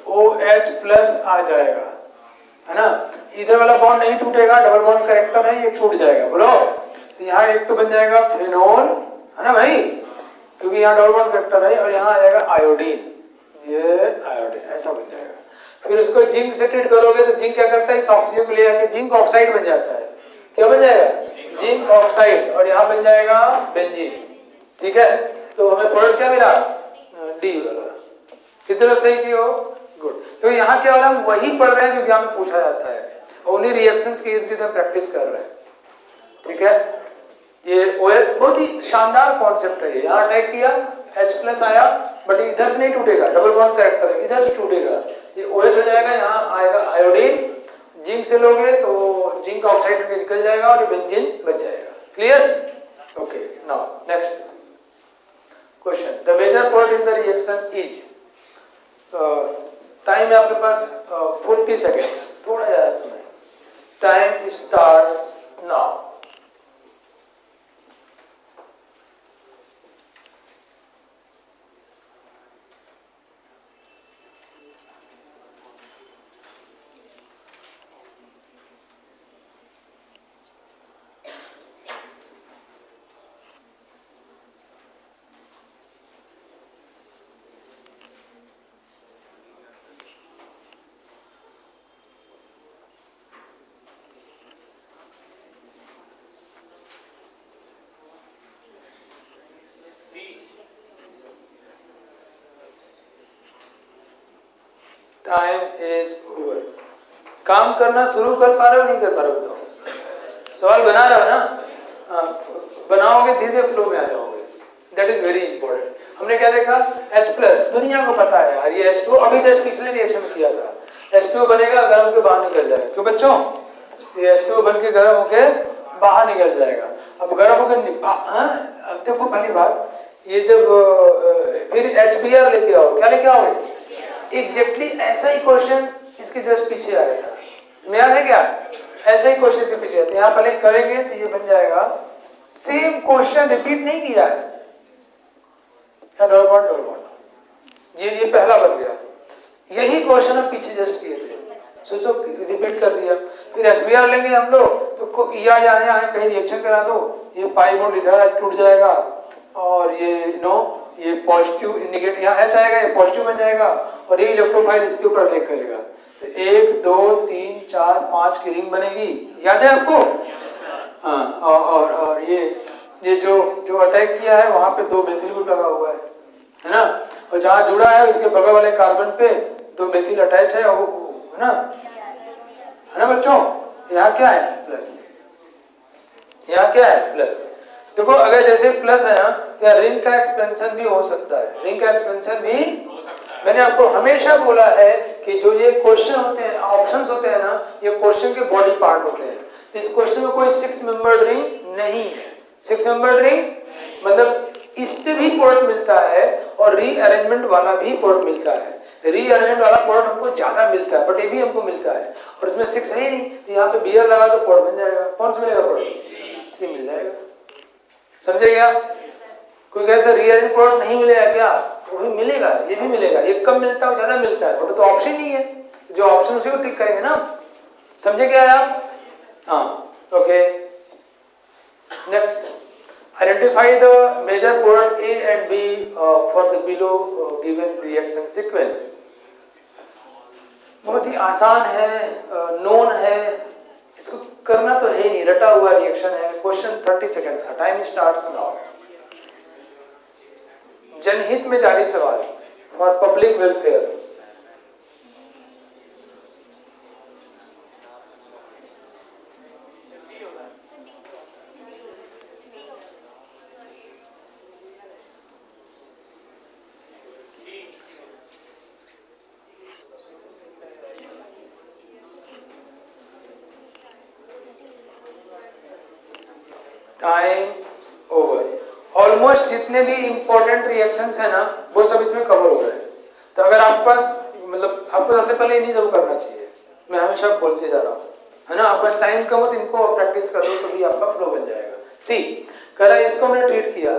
OH+ आ जाएगा, है ना। इधर वाला बॉन्ड नहीं टूटेगा, डबल बॉन्ड करेक्टर है, ये टूट जाएगा। बोलो, तो यहाँ एक तो बन जाएगा फेनोल, है ना भाई, क्योंकि यहाँ डबल बॉन्ड करेक्टर है, और यहाँ आ जाएगा आयोडीन। ये आयोडीन ऐसा बन जाएगा। फिर उसको जिंक से ट्रीट करोगे तो जिंक क्या करता है, इस ऑक्सीजन को ले आके जिंक ऑक्साइड बन जाता है। क्या बन जाएगा? जिंक ऑक्साइड, और यहाँ बन जाएगा बेंजीन। ठीक है, तो हमें प्रोडक्ट क्या मिला? D वाला। कितने लोग सही किए हो? गुड। तो यहाँ क्या हो रहा है, हम वही पढ़ रहे हैं जो एग्जाम में पूछा जाता है, और उन्हीं रिएक्शंस के इर्द गिर्द हम प्रैक्टिस कर रहे हैं। ठीक है, ये OH बहुत ही शानदार कॉन्सेप्ट है। यहाँ अटैक किया, H+ आया, बट इधर से नहीं टूटेगा, डबल बॉन्ड करेक्टर है, इधर से टूटेगा, ये OH हो जाएगा, यहाँ आएगा आयोडीन। जिंक से लोगे तो जिंक ऑक्साइड निकल जाएगा और बेंजीन बच जाएगा। Clear? Okay, now next question. The major product in the reaction is, time है आपके पास 40 सेकेंड्स, थोड़ा ज्यादा समय। Time starts now. Time is over. काम करना शुरू कर पा रहे हो, नहीं कर पा रहे हो? बताओ। सवाल बना रहे हो ना? बनाओगे, धीरे धीरे फ्लो में आ जाओगे। That is very important. हमने क्या देखा? H+, दुनिया को पता है यार, ये H2O अभी जस्ट पिछले रिएक्शन में किया था। H2O बनेगा, गर्म होकर बाहर निकल जाएगा। क्यों बच्चों? ये H2O बन के गर्म होकर बाहर निकल जाएगा। अब गर्म होकर अब देखो पहली बात, ये जब फिर HBr लेके आओ, क्या लेके आओगे? एग्जैक्टली ऐसा ही क्वेश्चन इसके जस्ट पीछे आया था, तुम्हें याद है क्या? ऐसा ही क्वेश्चन से पीछे आते, यहाँ पहले करेंगे तो ये बन जाएगा। सेम क्वेश्चन रिपीट नहीं किया है, डबल बॉन्ड ये पहला बन गया। यही क्वेश्चन हम पीछे जस्ट किए थे, सोचो रिपीट कर दिया। फिर HBr लेंगे हम लोग, तो यहाँ कहीं रिएक्शन करा दो, ये पाई बॉन्ड इधर टूट जाएगा, और ये पॉजिटिव इंडिकेट यहाँ H आएगा, ये पॉजिटिव बन जाएगा, और ये इलेक्ट्रोफाइल इसके ऊपर अटैक करेगा। तो 1 2 3 4 5 की रिंग बनेगी, याद है आपको? हाँ, और ये जो अटैक किया है वहाँ पे 2 मेथिल ग्रुप लगा हुआ है ना, और जहाँ जुड़ा है उसके बगल वाले कार्बन पे दो मेथिल अटैच है है ना बच्चों। यहाँ क्या है प्लस, यहाँ क्या है प्लस। देखो अगर जैसे प्लस है ना तो यहाँ रिंग का एक्सपेंशन भी हो सकता है, रिंग का एक्सपेंशन भी मैंने आपको हमेशा बोला है कि जो ये क्वेश्चन होते हैं, ऑप्शंस होते हैं ना, ये क्वेश्चन के बॉडी पार्ट होते हैं। इस क्वेश्चन में कोई 6 मेंबर्ड रिंग नहीं है। 6 मेंबर्ड रिंग मतलब इससे भी प्रोडक्ट मिलता है और रीअरेंजमेंट वाला भी प्रोडक्ट मिलता है। रीअरेंजमेंट वाला प्रोडक्ट हमको ज्यादा मिलता है, बट ये भी हमको मिलता है और इसमें 6 है ही नहीं, तो यहाँ पे बियर लगा तो प्रोडक्ट मिल जाएगा। कौन सा मिलेगा प्रोडक्ट? सी मिल जाएगा। समझे क्या? कोई कैसे रीअरेंज प्रोडक्ट नहीं मिलेगा क्या? वो भी मिलेगा, ये भी मिलेगा। ये कम मिलता है, ज्यादा मिलता है, बट तो ऑप्शन नहीं है। जो ऑप्शन उसी को टिक करेंगे ना। समझे क्या है आप? हाँ okay. Next, identify the major product A and B for the below given reaction sequence। बहुत ही आसान है, नोन है, इसको करना तो है नहीं, रटा हुआ रिएक्शन है। क्वेश्चन 30 सेकेंड्स का, टाइम स्टार्ट्स नाउ। जनहित में जारी सवाल for public welfare. Time over. Almost जितने भी इंपॉर्टेंट रिएक्शंस है ना वो सब इसमें कवर हो रहे हैं। तो अगर आपके पास मतलब आपको सबसे पहले इन्हीं सब करना चाहिए, मैं हमेशा बोलते जा रहा हूँ, है ना। आपके पास टाइम कम हो तो इनको प्रैक्टिस कर लो तो भी आपका फ्लो बन जाएगा। सी कह रहा है इसको हमने ट्रीट किया,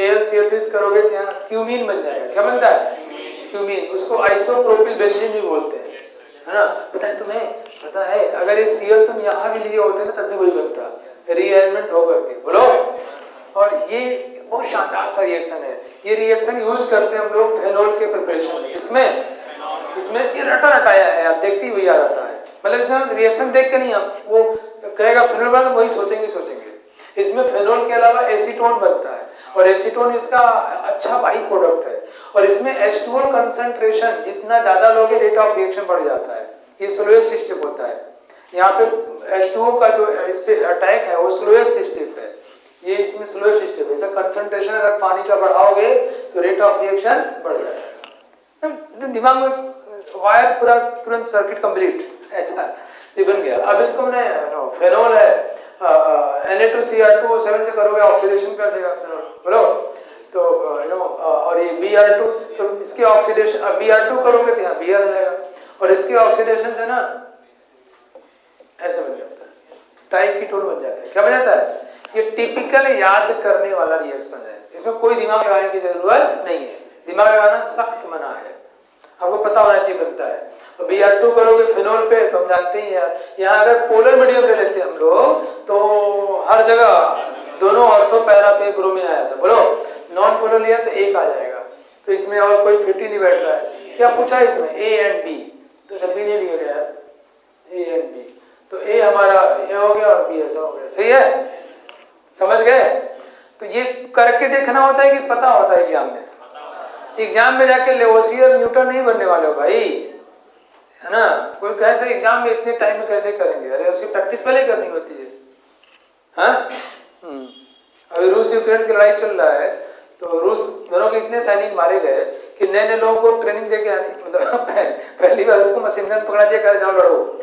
AlCl3 करोगे तो यहाँ क्यूमीन बन जाएगा। क्या बनता है? क्यूमीन। उसको आइसोप्रोपिल बेंजीन भी बोलते हैं, है ना। पता है तुम्हें? पता है अगर ये Cl तुम यहाँ भी लिए होते ना तब भी वही बनता, रीअरेंजमेंट हो करके। बोलो। और ये बहुत शानदार सा रिएक्शन है। ये रिएक्शन यूज करते हैं हम लोग फेनोल के प्रिपरेशन में। इसमें ये रटा रटाया है, आप देखते ही वही आ जाता है। मतलब इसमें रिएक्शन देख के नहीं, हम वो कहेगा फेनोल बना तो वही सोचेंगे। इसमें फेनोल के अलावा एसीटोन बनता है और एसीटोन इसका अच्छा बाई प्रोडक्ट है। और इसमें H2O कंसंट्रेशन जितना ज्यादा लोगे रेट ऑफ रिएक्शन बढ़ जाता है। ये स्लोएस्ट स्टेप होता है। यहाँ पे H2O का जो इस पे अटैक है वो स्लोएस्ट स्टेप है, ये इसमें स्लोएस्ट स्टेप है। इसका कंसंट्रेशन अगर पानी का बढ़ाओगे तो रेट ऑफ रिएक्शन बढ़ जाएगा। दिमाग में वायर पूरा तुरंत सर्किट कंप्लीट ऐसा ये बन गया। अब इसको हमने फेनोल है Na2Cr2 7 से करोगे ऑक्सीडेशन कर देगा फेनोल। बोलो तो और ये Br2 तो इसके ऑक्सीडेशन Br2 करोगे तो यहाँ Br आ जाएगा और इसके ऑक्सीडेशन है ना ऐसे बन जाता है, डाइकीटोन बन जाता है। क्या बन जाता है? ये टिपिकल याद करने वाला रिएक्शन है, इसमें कोई दिमाग लगाने की जरूरत नहीं है। दिमाग लगाना सख्त मना है, आपको पता होना चाहिए बनता है। तो Br2 करोगे फिनोल पे तो हम जानते ही यार, यहाँ अगर पोलर मीडियम ले लेते हैं हम लोग तो हर जगह दोनों ऑर्थो पैरा पे ब्रोमीन आया था। बोलो नॉन पोलर लिया तो एक आ जाएगा, तो इसमें और कोई फिट ही नहीं बैठ रहा है। क्या पूछा है इसमें? A and B, तो सब भी नहीं लिया गया है A and B, तो A हमारा ये हो गया और B ऐसा हो गया। सही है, समझ गए? तो ये करके देखना होता है कि पता होता है एग्जाम में? एग्जाम में जाके लेवोसियर न्यूटन नहीं बनने वाले हो भाई, है ना। कोई कैसे एग्जाम में इतने टाइम में कैसे करेंगे? अरे उसकी प्रैक्टिस पहले करनी होती है। हाँ अभी रूस यूक्रेन की लड़ाई चल रहा है तो रूस दोनों के इतने सैनिक मारे गए कि नए नए लोगों को ट्रेनिंग दे के आती, मतलब पहली बार उसको मशीन गन पकड़ा दिया, कर जाओ लड़ो।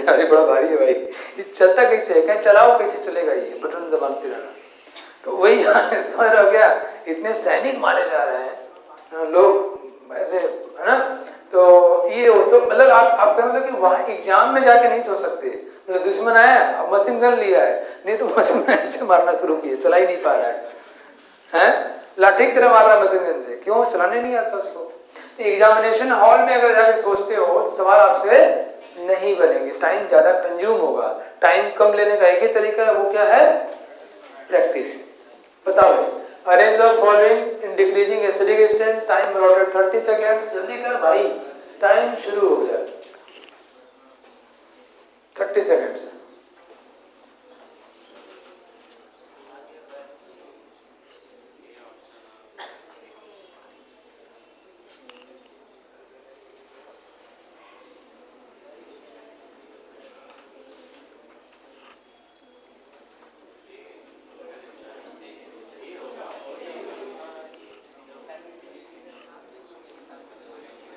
अरे बड़ा भारी है भाई, ये चलता कैसे है? कहीं चलाओ कैसे चलेगा? ये बटन दबाते रहना। तो वही समझ रहे हो क्या? इतने सैनिक मारे जा रहे हैं लोग ऐसे, है ना। तो ये हो तो मतलब आप कह मतलब कि वहाँ एग्जाम में जाके नहीं सोच सकते। मतलब दुश्मन आया अब मशीन गन लिया है, नहीं तो मशीन ऐसे मारना शुरू किया, चला ही नहीं पा रहा है, हैं लाठी की तरह मार रहा है मशीन गन से। क्यों? चलाने नहीं आता उसको। एग्जामिनेशन हॉल में अगर जाके सोचते हो तो सवाल आपसे नहीं बनेंगे, टाइम ज्यादा कंज्यूम होगा। टाइम कम लेने का एक ही तरीका है, वो क्या है? प्रैक्टिस। बताओ arrange the following in decreasing acidic strength, time allotted 30 seconds. जल्दी कर भाई, टाइम शुरू हो गया। 30 सेकेंड्स।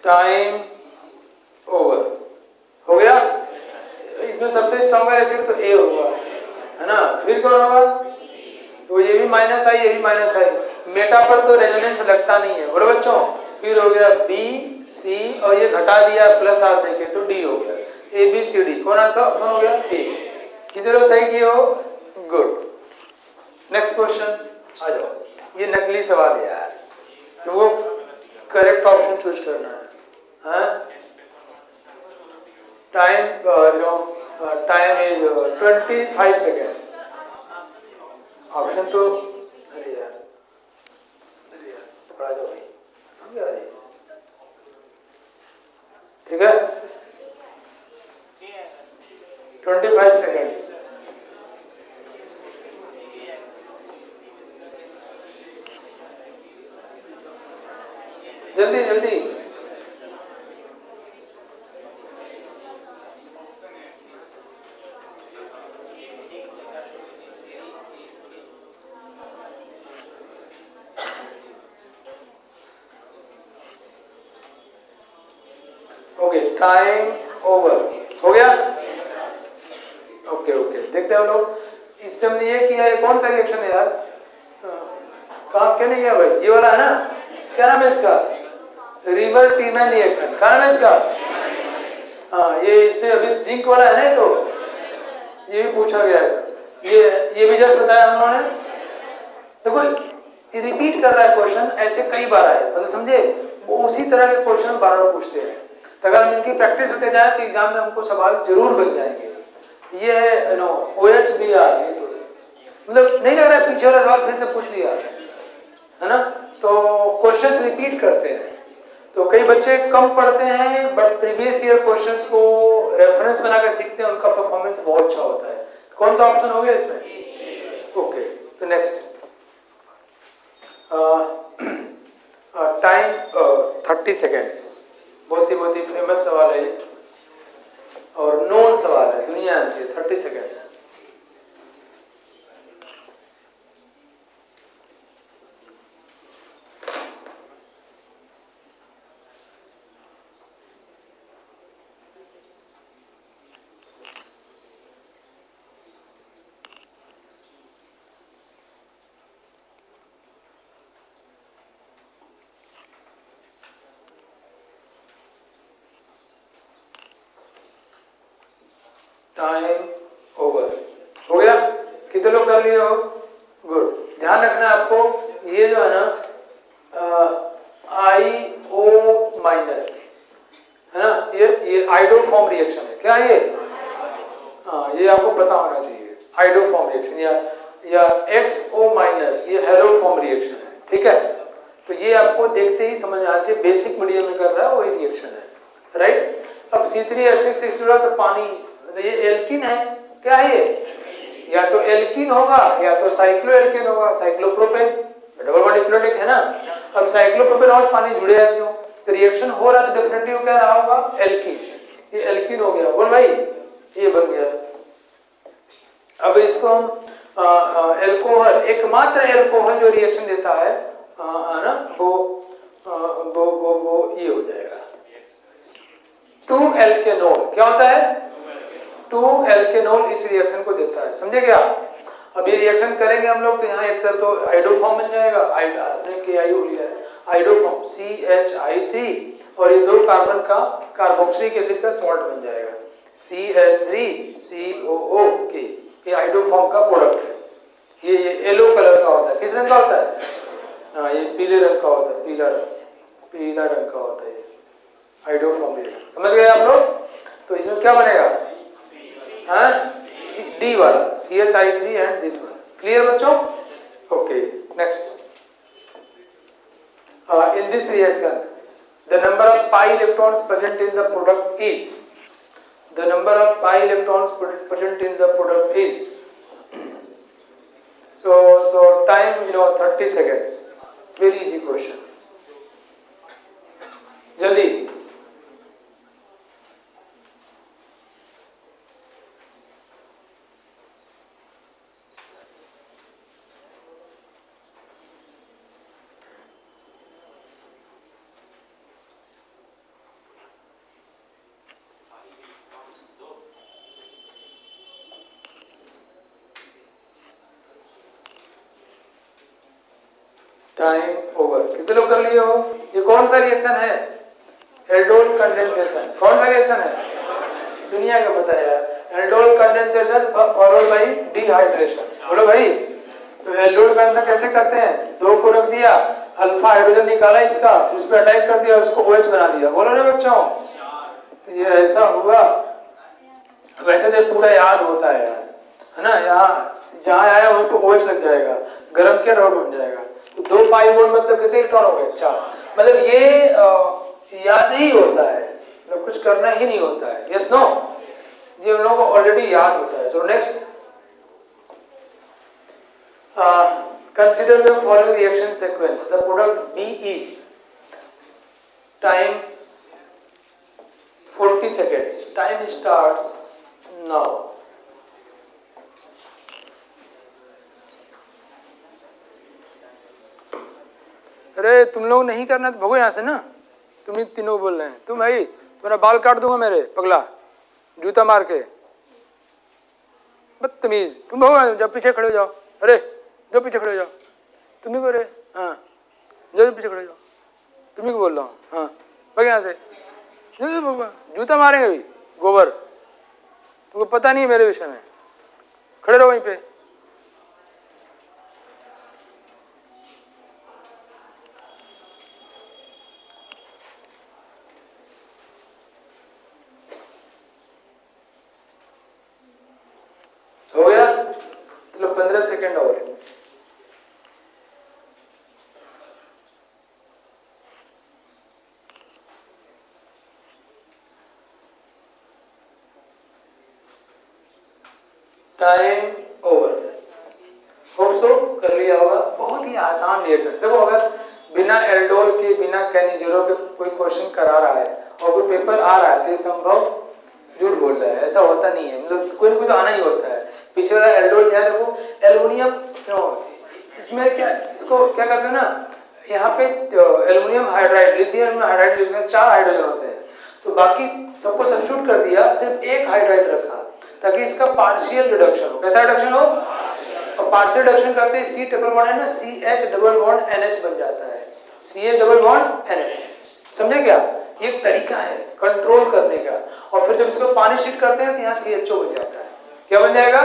टाइम ओवर हो गया। इसमें सबसे स्ट्रॉन्गर एसिड तो ए होगा, है ना। फिर कौन होगा, तो ये भी माइनस आई, ये भी माइनस आई। मेटा पर तो रेजोनेंस लगता नहीं है, बोलो बच्चों। फिर हो गया बी सी, और ये घटा दिया प्लस आर देके तो डी हो गया। ए बी सी डी, कौन आंसर ऑप्शन हो गया ए। कितने लोग सही किए हो, गुड। नेक्स्ट क्वेश्चन आ जाओ। ये नकली सवाल है यार, तो वो करेक्ट ऑप्शन चूज करना है। Time time is 25 seconds. Option तो अरे यार पढ़ा दो भाई, हम क्या रहे, ठीक है। 25 सेकेंड्स। जल्दी जल्दी। ओके, टाइम ओवर हो गया। ओके ओके, देखते हैं हम लोग। इससे हमने ये किया है, कौन सा रिएक्शन है यार, कहाँ क्या नहीं किया भाई, ये वाला है ना, क्या नाम है इसका, रिवर टीमैन रिएक्शन, क्या नाम है इसका। हाँ, ये इससे अभी जिंक वाला है ना, तो ये भी पूछा गया है सर। ये भी जस्ट बताया हम लोगों ने। देखो रिपीट कर रहा है क्वेश्चन, ऐसे कई बार आए, मतलब समझे, वो उसी तरह के क्वेश्चन बार बार पूछते हैं। तो अगर हम इनकी प्रैक्टिस करते जाए तो एग्जाम में हमको सवाल जरूर बन जाएंगे। ये है नो OH भी आ गई, तो मतलब नहीं लग रहा है पीछे वाला सवाल फिर से पूछ लिया, है ना। तो क्वेश्चंस रिपीट करते हैं, तो कई बच्चे कम पढ़ते हैं बट प्रीवियस ईयर क्वेश्चंस को रेफरेंस बनाकर सीखते हैं, उनका परफॉर्मेंस बहुत अच्छा होता है। कौन सा ऑप्शन हो गया इसमें, ओके। तो नेक्स्ट टाइम 30 सेकेंड्स। बहुत ही फेमस सवाल है और नोन सवाल है, दुनिया जानती है। 30 सेकेंड्स। टाइम ओवर हो गया। कितने लोग कर लिए हो, गुड। ध्यान रखना आपको, ये जो है ना IO माइनस है ना, ये आइडो फॉर्म रिएक्शन है। क्या ये, हाँ ये आपको पता होना चाहिए। आइडो फॉर्म रिएक्शन या XO माइनस, ये हेलो फॉर्म रिएक्शन है, ठीक है। तो ये आपको देखते ही समझ आना चाहिए, बेसिक मीडियम में कर रहा है वही रिएक्शन है, राइट। अब C3H6 तो पानी, ये एल्किन है, क्या है ये, या तो एल्किन होगा या तो साइक्लो एल्केन होगा, साइक्लोप्रोपेन, डबल बॉन्ड न्यूक्लियोटाइड है ना। अब साइक्लोप्रोपेन और पानी जुड़े हैं क्यों, तो रिएक्शन हो रहा है तो डेफिनेटली क्या रहा होगा, एल्किन। ये एल्किन हो गया, बोल भाई, ये बन गया। अब इसको हम एल्कोहल, एकमात्र एल्कोहल जो रिएक्शन देता है ना, वो ये हो जाएगा 2 एल्केनोल। क्या होता है, 2 एल्केनोल इस रिएक्शन को देता है, समझे क्या। अब ये रिएक्शन करेंगे हम लोग तो यहाँ एक तरह तो आइडो फॉर्म बन जाएगा, KIO लिया है, आइडो फॉर्म CH3, और ये 2 कार्बन का कार्बोक्सिलिक एसिड का सॉल्ट बन जाएगा CH3COO। ये आइडो फॉर्म का प्रोडक्ट है। ये येलो कलर का होता है, किस रंग का होता है, हाँ ये पीले रंग का होता है, पीला रंग का होता है ये आइडो फॉर्म रिएक्शन, समझ गए आप लोग। तो इसमें क्या बनेगा, डी वाला CH3 and this one, clear बच्चों, okay. Next, in this reaction the number of pi electrons present in the product is, the number of pi electrons present in the product is, so time 30 seconds, very easy question, जल्दी। Time over. कितने लोग कर लिए हो? ये कौन सा रिएक्शन है? Aldol condensation. कौन सा रिएक्शन है? दुनिया का पता है यार। Aldol condensation followed by dehydration. बोलो भाई। तो एल्डोल कंडेंसेशन कैसे करते हैं? दो को रख दिया, अल्फा हाइड्रोजन निकाला इसका, उस पर अटैक कर दिया, उसको OH बना दिया। बोलो ना बच्चों, तो ये ऐसा हुआ। वैसे तो पूरा याद होता है यार, है ना। यहाँ जहाँ आया वहीं पे OH लग जाएगा, गर्म किया डॉट बन जाएगा। तो 2 पाई बॉन्ड मतलब कितने इलेक्ट्रॉन हो गए? 4। मतलब ये याद ही होता है, मतलब कुछ करना ही नहीं होता है। यस नो, ये हम लोगों को ऑलरेडी याद होता है। चलो next, consider the following reaction sequence. The product B is time 40 seconds. Time starts now. अरे तुम लोग नहीं करना तो भगो यहाँ से ना। तुम ही तीनों बोल रहे हैं। तुम भाई तुम्हारा बाल काट दूंगा मेरे, पगला, जूता मार के, बदतमीज। तुम भगो, जब पीछे खड़े हो जाओ। अरे जो पीछे खड़े हो जाओ। तुम ही को रे, हाँ जो पीछे खड़े हो जाओ। तुम ही को बोल रहा हूँ, हाँ भाग यहाँ से। जूता मारेंगे अभी, गोबर। तुमको पता नहीं है मेरे विषय में। खड़े रहो वहीं पे। हो गया? चलो 15 सेकेंड और। Time over. होप सो कर लिया होगा। बहुत ही आसान रिएक्शन। देखो, अगर बिना एल्डोल के, बिना कैनिजेरो के कोई क्वेश्चन करा रहा है और कोई पेपर आ रहा है तो ये संभव झूठ बोल रहा है। ऐसा होता नहीं है, मतलब कोई ना कोई तो आना ही होता है। पीछे वाला एल्डोल क्या है? देखो, एल्युमिनियम, इसमें क्या, इसको क्या करते हैं ना, यहाँ पे aluminium hydride, lithium hydride use करते हैं। 4 हाइड्रोजन होते हैं, तो बाकी सबको सब्स्टिट्यूट कर दिया, सिर्फ एक हाइड्राइड रखा ताकि इसका पार्शियल रिडक्शन हो। कैसा रिडक्शन हो? और पार्शियल रिडक्शन करते ही C ट्रिपल बॉन्ड है ना, CH डबल बॉन्ड NH बन जाता है। CH double bond NH। समझे क्या? ये एक तरीका है कंट्रोल करने का। और फिर जब इसको पानी शीट करते हैं तो यहाँ CHO बन जाता है। क्या बन जाएगा?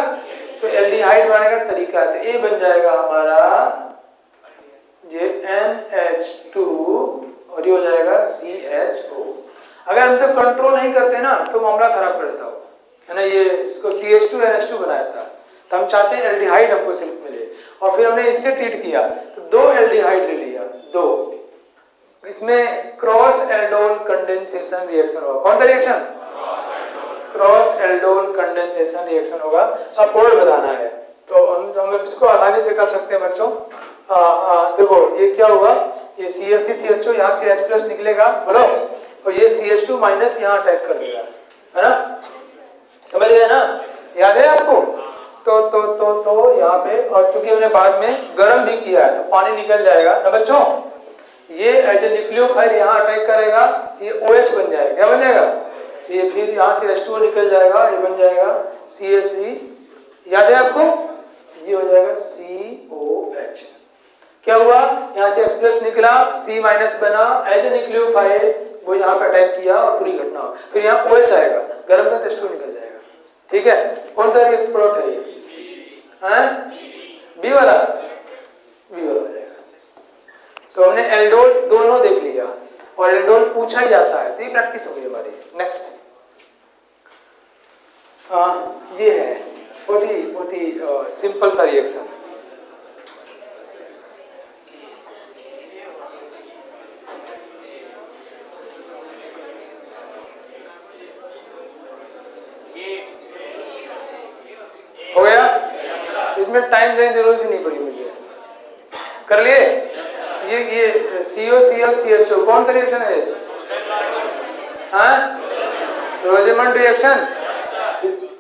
तो एल्डिहाइड बनाने का तरीका है। तो A बन जाएगा हमारा ये NH2 और ये हो जाएगा CHO। अगर हम सब कंट्रोल नहीं करते ना तो मामला खराब कर देता हो, है ना। ये इसको CH2 NH2 बनाया था, तो हम चाहते हैं एल्डिहाइड हमको सिर्फ मिले, और फिर हमने इससे ट्रीट किया तो 2 एल्डिहाइड ले लिया, 2। इसमें क्रॉस एल्डोल कंडेंसेशन रिएक्शन होगा। कौन सा reaction? Cross aldol condensation reaction होगा। अब और बताना है तो हम इसको आसानी से कर सकते हैं बच्चों। देखो ये क्या होगा, ये CH3 CHO, यहाँ से H+ निकलेगा, बोलो, और ये CH2 माइनस यहाँ अटैक कर देगा, है ना। समझ गए ना? याद है आपको? तो यहाँ पे, और चूंकि हमने बाद में गर्म भी किया है तो पानी निकल जाएगा ना बच्चों। ये एज ए न्यूक्लियोफाइल यहाँ अटैक करेगा, ये OH बन जाएगा। क्या बन जाएगा? ये फिर यहाँ से H2O निकल जाएगा, ये बन जाएगा CH3। याद है आपको? ये हो जाएगा COH। क्या हुआ? यहाँ से H+ निकला, C- बना, एज ए न्यूक्लियोफाइल वो यहाँ पे अटैक किया और पूरी घटना। फिर यहाँ OH आएगा, गर्म का H2O निकल जाएगा। ठीक है? कौन सा प्रोडक्ट है ये? बी वाला? बी वाला हो जाएगा। तो हमने एल्डोल दोनों देख लिया, और एल्डोल पूछा ही जाता है, तो ये प्रैक्टिस हो गई हमारी। नेक्स्ट ये है बहुत ही सिंपल सा रिएक्शन। हो गया? इसमें टाइम देने की जरूरत ही नहीं पड़ी मुझे। कर लिए? ये COCl CHO कौन सा रिएक्शन है? रोजेमंड रिएक्शन।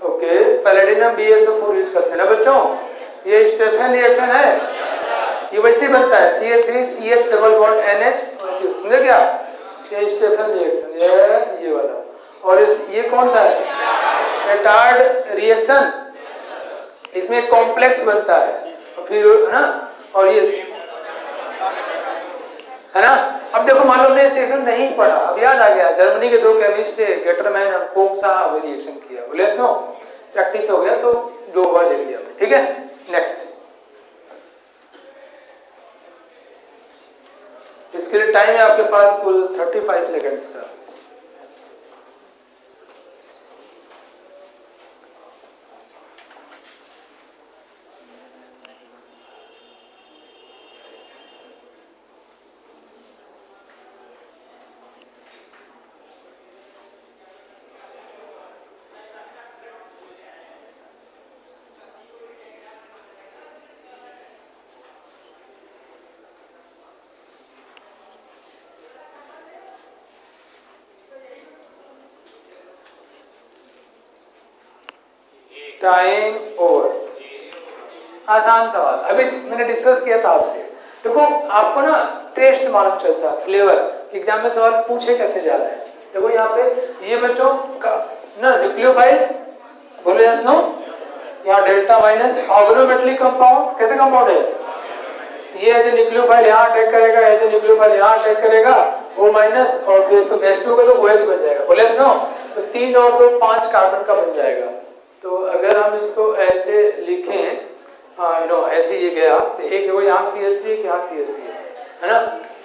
ओके, पैलेडिनम BaSO4 यूज करते हैं ना बच्चों। ये स्टेफन रिएक्शन है, ये वैसे ही बनता है, CH3 CH double bond NH। समझे क्या? ये स्टेफन रिएक्शन, ये वाला। और ये कौन सा है? मेटार्ड रिएक्शन। इसमें कॉम्प्लेक्स बनता है, फिर, है ना। और ये है ना। अब देखो मान लो हमने इस रिएक्शन नहीं पढ़ा, अब याद आ गया, जर्मनी के 2 केमिस्ट थे, गेटरमैन और कोक साहब रिएक्शन किया, बोले नो प्रैक्टिस हो गया, तो 2 बार देख लिया, ठीक है। नेक्स्ट, इसके लिए टाइम है आपके पास कुल 35 सेकेंड्स का। Time over. आसान सवाल, अभी मैंने डिस्कस किया था आपसे। देखो आपको ना टेस्ट मालूम चलता है, फ्लेवर, एग्जाम में सवाल पूछे कैसे जा रहा है। देखो यहाँ पे ये बच्चों का ना न्यूक्लियोफाइल, बोलो यस नो, यहाँ डेल्टा माइनस ऑर्गेनोमेटलिक कंपाउंड, कैसे कंपाउंड है, ये एज ए न्यूक्लियोफाइल यहाँ अटैक करेगा, एज ए न्यूक्लियोफाइल यहाँ अटैक करेगा, O माइनस, और फिर तो H2 का तो OH बन जाएगा, बोले यस नो, तो 3 और 2 5 कार्बन का बन जाएगा। तो अगर हम इसको ऐसे लिखें, ऐसे ये गया, तो एक वो यहाँ CH3 एक यहाँ CH3 है ना,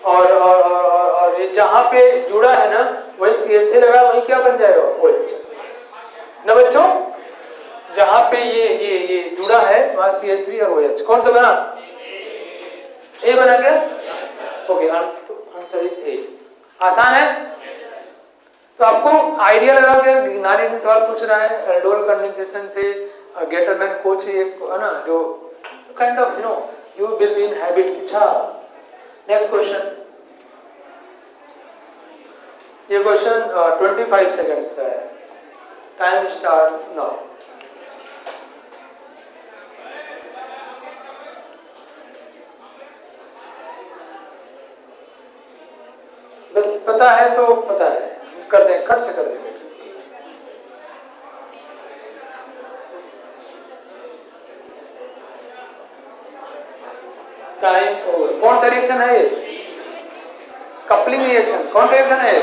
और ये जहाँ पे जुड़ा है ना वही CH3 लगा, वही क्या बन जाएगा, OH ना बच्चों, जहाँ पे ये जुड़ा है वहाँ CH3 और OH, कौन सा बना, A बना क्या, ओके, आंसर इज A। आसान है। तो आपको आइडिया लगा कि नारी ने सवाल पूछ रहा है एल्डोल कंडेंसेशन से, गेटरमैन कोच है ना, जो kind of you will be in habit. अच्छा, नेक्स्ट क्वेश्चन, ये क्वेश्चन 25 सेकंड्स का है, टाइम स्टार्ट्स नाउ। बस पता है तो पता है, कर दें, खर्च कर देंगे। Time over. कौन सा रिएक्शन है ये, कपलिंग रिएक्शन, कौन सा रिएक्शन है,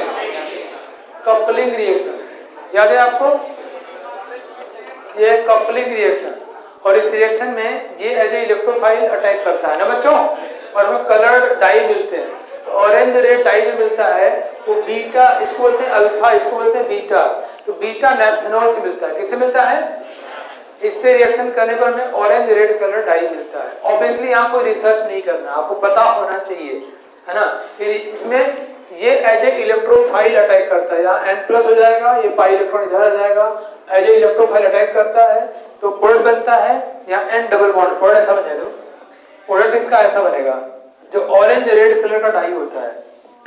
कपलिंग रिएक्शन, याद है आपको, ये कपलिंग रिएक्शन, और इस रिएक्शन में ये एज ए इलेक्ट्रोफाइल अटैक करता है ना बच्चों, और हमें कलर्ड डाई मिलते हैं, ऑरेंज रेड डाई जो मिलता है वो बीटा, इसको बोलते हैं अल्फा, इसको बोलते हैं बीटा, तो बीटा नैप्थेनॉल से मिलता है, किससे मिलता है, इससे रिएक्शन करने पर हमें ऑरेंज रेड कलर डाई मिलता है। ऑब्वियसली यहाँ कोई रिसर्च नहीं करना, आपको पता होना चाहिए, है ना। इसमें ये एज ए इलेक्ट्रोफाइल अटैक करता है, यहाँ N+ हो जाएगा, ये पाई इलेक्ट्रॉन इधर आ जाएगा, एज ए इलेक्ट्रोफाइल अटैक करता है, तो प्रोडक्ट बनता है यहाँ N डबल बॉन्ड, प्रोडक्ट ऐसा बन जाएगा, प्रोडक्ट इसका ऐसा बनेगा, जो ऑरेंज रेड कलर का डाई होता है,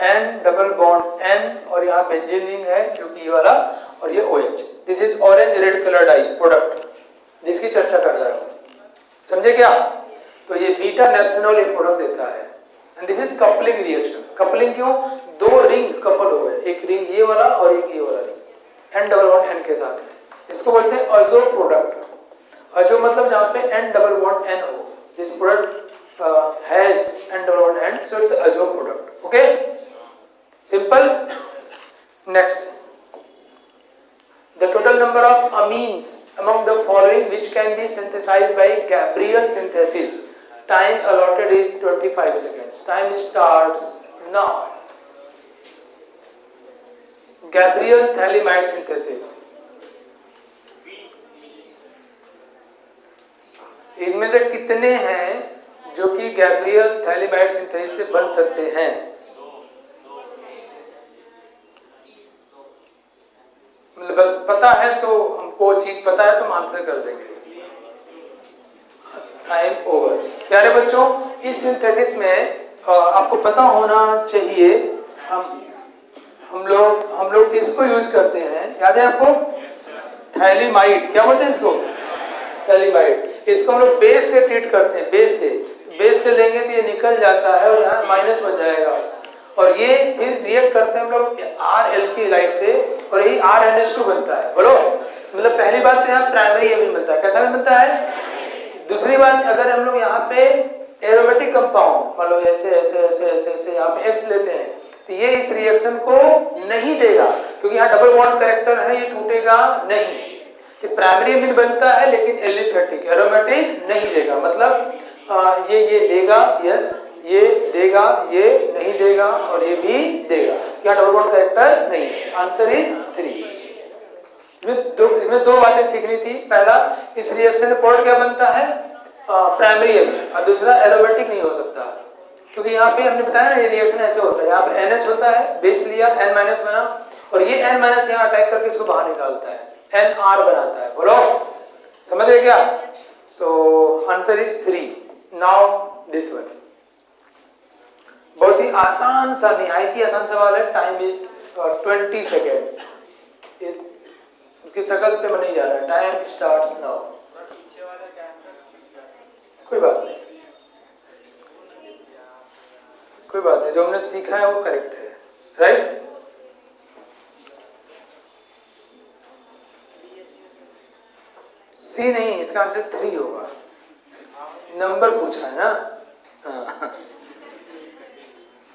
N डबल बॉन्ड N, और यहाँ बेंजीन रिंग है जो कि ये वाला, और ये OH, this is orange red colour dye product जिसकी चर्चा कर रहा है, समझे क्या। तो ये बीटा नैप्थेनॉल एक प्रोडक्ट देता है, and this is coupling reaction. Coupling क्यों, 2 रिंग कपल हो गए, एक रिंग ये वाला और एक ये वाला ring, N double bond N के साथ, इसको बोलते हैं अजो प्रोडक्ट। अजो मतलब जहाँ पे N डबल बॉन्ड N हो, this product has N double bond N, so it's azo product. Okay, simple. Next, the total number of amines among the following which can be synthesized by Gabriel synthesis. Time allotted is 25 seconds. Time starts now. Gabriel thalamide synthesis. इनमें से कितने हैं जो कि गैब्रियल थैलेमाइड सिंथेसिस से बन सकते हैं, मतलब बस पता है तो हमको चीज पता है तो हम आंसर कर देंगे। Time over. प्यारे बच्चों, इस सिंथेसिस में आपको पता होना चाहिए, हम लोग इसको यूज करते हैं, याद है आपको, थैलेमाइड, क्या बोलते हैं इसको, थैलेमाइड। इसको हम लोग बेस से ट्रीट करते हैं, बेस से लेंगे तो ये निकल जाता है और यहाँ माइनस बन जाएगा, और ये फिर रिएक्ट करते हैं हम लोग Rl की लाइट से, और यही RNH2 बनता है। बोलो, मतलब पहली बात तो यहाँ प्राइमरी एमीन बनता है, कैसा एमीन बनता है। दूसरी बात, अगर हम लोग यहाँ पे एरोमेटिक कंपाउंड, मान लो ऐसे ऐसे ऐसे ऐसे ऐसे यहाँ पे X लेते हैं, तो ये इस रिएक्शन को नहीं देगा क्योंकि यहाँ डबल बॉन्ड कैरेक्टर है, ये टूटेगा नहीं। तो प्राइमरी अमीन बनता है लेकिन एलिफेटिक, एरोमेटिक नहीं देगा। मतलब ये देगा, यस, ये देगा, ये नहीं देगा और ये भी देगा। यहाँ डबल बॉन्ड कैरेक्टर नहीं है। Answer is 3। इसमें दो बातें सीखनी थी। पहला, इस रिएक्शन में प्रोडक्ट क्या बनता है, प्राइमरी अमीन, और दूसरा एरोमेटिक नहीं हो सकता क्योंकि यहाँ पे हमने बताया ना ये रिएक्शन ऐसे होता है, यहाँ पे NH होता है, बेस लिया, N- बना और ये N- यहाँ अटैक करके इसको बाहर निकालता है, NR बनाता है। बोलो समझ रहे क्या? So answer is 3। Now this one बहुत ही आसान सा, निहायत ही आसान सवाल है। Time is 20 seconds. उसकी शकल पे मैं नहीं जा रहा। Time starts now. कोई बात नहीं, कोई बात नहीं, जो हमने सीखा है वो करेक्ट है, राइट? सी नहीं, इसका आंसर 3 होगा। नंबर पूछा है ना, हाँ।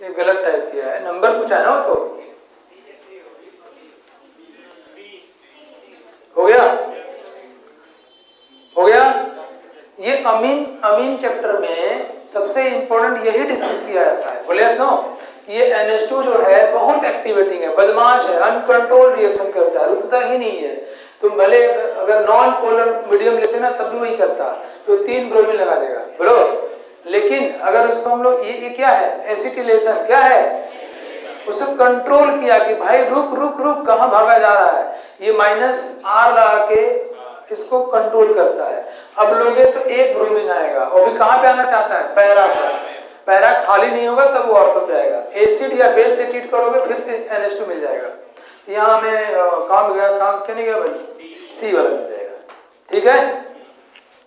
ये गलत टाइप किया है, नंबर पूछा है ना वो तो। हो गया, हो गया। ये अमीन चैप्टर में सबसे इंपॉर्टेंट यही डिस्कस किया जाता है। बोले सुनो, ये NH2 जो है बहुत एक्टिवेटिंग है, बदमाश है, अनकंट्रोल रिएक्शन करता है, रुकता ही नहीं है। तुम भले अगर नॉन पोलर मीडियम लेते ना तब भी वही करता, तो 3 ब्रोमीन लगा देगा। बोलो, लेकिन अगर उसको हम लोग ये क्या है, एसिटिलेशन क्या है, उसे कंट्रोल किया कि भाई रुक रुक रुक, कहाँ भागा जा रहा है, ये -R लगा के इसको कंट्रोल करता है। अब लोगे तो 1 ब्रोमीन आएगा, और भी कहाँ पे आना चाहता है, पैरा पर। पैरा खाली नहीं होगा तब वो ऑर्थो पे आएगा। एसिड या बेस से ट्रीट करोगे फिर से NH2 मिल जाएगा। यहाँ हमें काम गया, काम क्या नहीं गया भाई, C वाला मिल जाएगा। ठीक है,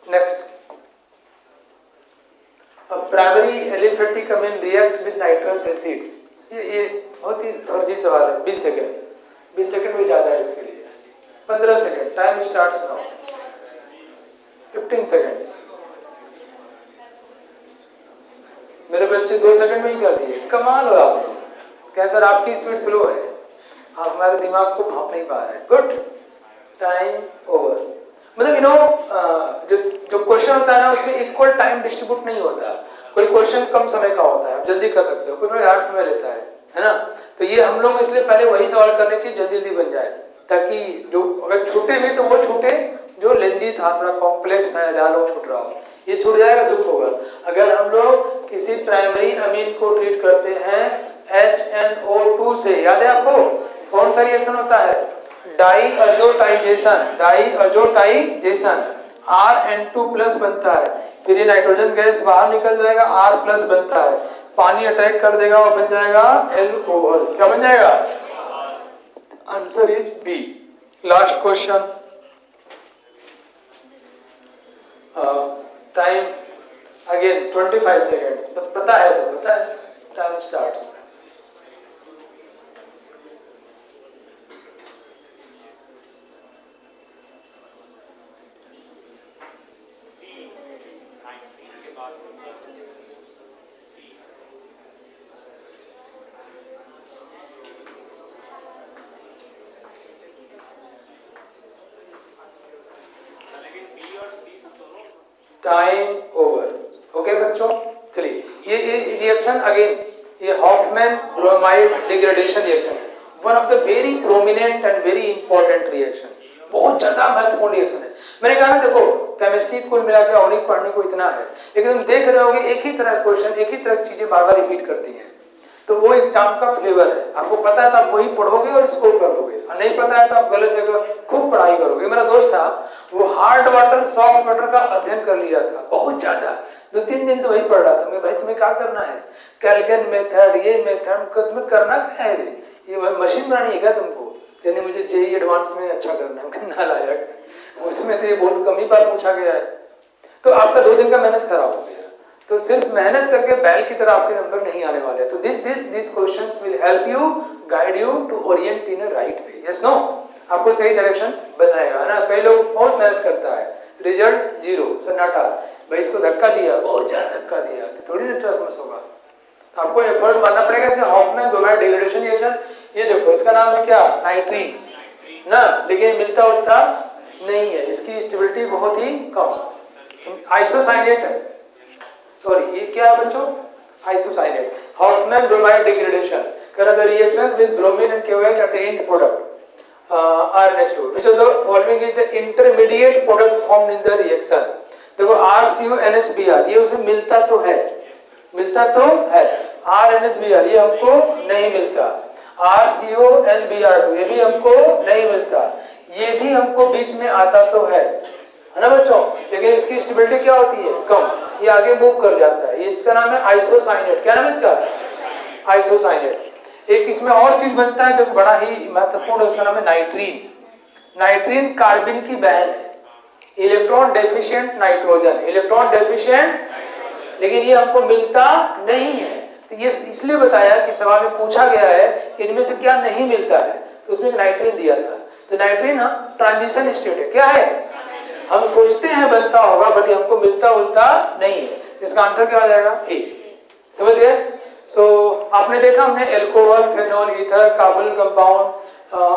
नेक्स्ट। अब primary aliphatic Amin react with nitrous acid, ये बहुत ही फर्जी सवाल है। 20 सेकंड भी ज्यादा है इसके लिए। 15 second. Time starts now. 15 seconds. मेरे बच्चे 2 सेकंड में ही कर दिए, कमाल हो आप लोग। क्या सर आपकी स्पीड स्लो है, आप हमारे दिमाग को भाप नहीं पा रहे। Good, time over. मतलब जो क्वेश्चन होता है ना उसमें इक्वल टाइम डिस्ट्रीब्यूट नहीं होता। कोई क्वेश्चन कम समय का होता है, आप जल्दी कर सकते हो, कोई थोड़ा ज़्यादा समय लेता है ना। तो ये हम लोग इसलिए पहले वही सवाल करने चाहिए जल्दी जल्दी बन जाए, ताकि जो अगर छूटे भी तो वो छूटे जो लेंदी था, थोड़ा कॉम्प्लेक्स था, ज़्यादा लोग छूट रहा हो, ये छूट जाएगा, दुख होगा। अगर हम लोग किसी प्राइमरी अमीन को ट्रीट करते हैं HNO2 से, याद है आपको कौन सा रिएक्शन होता है, डाईअजोटाइजेशन। डाईअजोटाइजेशन RN2+ बनता है, फिर ये नाइट्रोजन गैस बाहर निकल जाएगा, R+ बनता है, पानी अटैक कर देगा और बन जाएगा एल्कोहल। क्या बन जाएगा? Answer is B। Last question. Time again 25 seconds. बस पता है तो पता है। Time starts. Time over. Okay बच्चों, चलिए ये रिएक्शन अगेन ये हॉफमैन ब्रोमाइड डिग्रेडेशन रिएक्शन है, one of the very prominent and very important reaction, बहुत ज्यादा महत्वपूर्ण रिएक्शन है। मैंने कहा ना, देखो केमिस्ट्री कुल मिला के और पढ़ने को इतना है, लेकिन तुम देख रहे होगे एक ही तरह क्वेश्चन, एक ही तरह की चीजें बार बार रिपीट करती हैं, तो वो एग्जाम का फ्लेवर है। आपको पता है तो आप वही पढ़ोगे और स्कोर कर लोगे, और नहीं पता है तो आप गलत जगह खूब पढ़ाई करोगे। मेरा दोस्त था, वो हार्ड वाटर सॉफ्ट वाटर का अध्ययन कर लिया था बहुत ज्यादा, 2-3 दिन से वही पढ़ रहा था। मैं भाई तुम्हें क्या करना है, कैल्गन मेथड, ये मेथड तुम्हें करना क्या है, ये मशीन बनानी है क्या तुमको? यानी मुझे चाहिए एडवांस में अच्छा करना है, नालायक, उसमें तो ये बहुत कम ही बार पूछा गया है। तो आपका 2 दिन का मेहनत खराब हो गया। तो सिर्फ मेहनत करके बैल की तरह आपके नंबर नहीं आने वाले। तो this questions will help you, guide you to orient in a right way. Yes no, आपको सही डायरेक्शन बताएगा, है ना। कई लोग बहुत मेहनत करता है, रिजल्ट 0, सन्नाटा। भाई इसको धक्का दिया, बहुत ज़्यादा धक्का दिया, तो थोड़ी ना ट्रांसमिस होगा। तो आपको एफर्ट मानना पड़ेगा। जैसे हॉफमैन ब्रोमाइड डिग्रेडेशन रिएक्शन, ये देखो इसका नाम है क्या, नाइट्रीन ना, लेकिन मिलता उलटा नहीं है, इसकी स्टेबिलिटी बहुत ही कम, आइसोसाइनेट है, सॉरी ये क्या है बच्चों, isocyanate. Hoffmann bromide degradation the reaction with bromine and KOH at the end product RNH2 which of the following is the intermediate product formed in the reaction। देखो RCONHBr ये उसमें मिलता तो है, मिलता तो है, RNHBr ये हमको नहीं मिलता, RCONBr2 ये भी हमको नहीं मिलता, ये भी हमको बीच में आता तो है ना बच्चों, लेकिन इसकी स्टेबिलिटी क्या होती है, कम, ये आगे मूव कर जाता है। ये इसका नाम है आइसोसाइनेट। क्या नाम है इसका, आइसोसाइनेट। एक इसमें और चीज बनता है जो बड़ा ही महत्वपूर्ण है, उसका नाम है नाइट्रीन। नाइट्रीन कार्बन की बहन है, electron deficient nitrogen, electron deficient, लेकिन ये हमको मिलता नहीं है। तो ये इसलिए बताया कि सवाल में पूछा गया है इनमें से क्या नहीं मिलता है, तो उसमें एक नाइट्रीन दिया था। तो नाइट्रीन ट्रांजिशन स्टेट है, क्या है, हम सोचते हैं बनता होगा बट हमको मिलता उलटा नहीं है। इसका आंसर क्या हो जाएगा, ए। समझ गए। सो आपने देखा हमने alcohol, phenol, ether, carbonyl compound,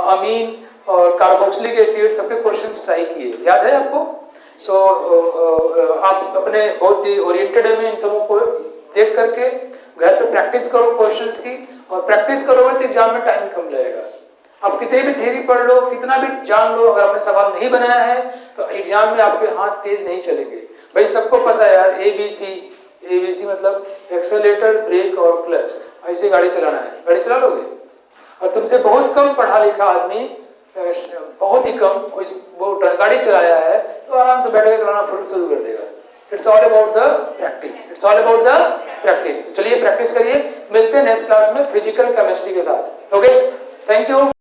amine और कार्बोक्सिलिक एसिड सबके क्वेश्चंस ट्राई किए, याद है आपको। सो आप अपने बहुत ही ओरिएंटेड में इन सबों को देख करके घर पे प्रैक्टिस करो क्वेश्चंस की, और प्रैक्टिस करोगे तो एग्जाम में टाइम कम लगेगा। आप कितनी भी थ्योरी पढ़ लो, कितना भी जान लो, अगर आपने सवाल नहीं बनाया है तो एग्जाम में आपके हाथ तेज नहीं चलेंगे। भाई सबको पता है यार, ABC मतलब एक्सेलरेटर, ब्रेक और क्लच, ऐसे गाड़ी चलाना है, गाड़ी चला लोगे। और तुमसे बहुत कम पढ़ा लिखा आदमी, बहुत ही कम वो गाड़ी चलाया है तो आराम से बैठ के चलाना शुरू कर देगा। It's all about the practice, it's all about the practice. चलिए प्रैक्टिस करिए, मिलते हैं नेक्स्ट क्लास में फिजिकल केमिस्ट्री के साथ। Okay, thank you.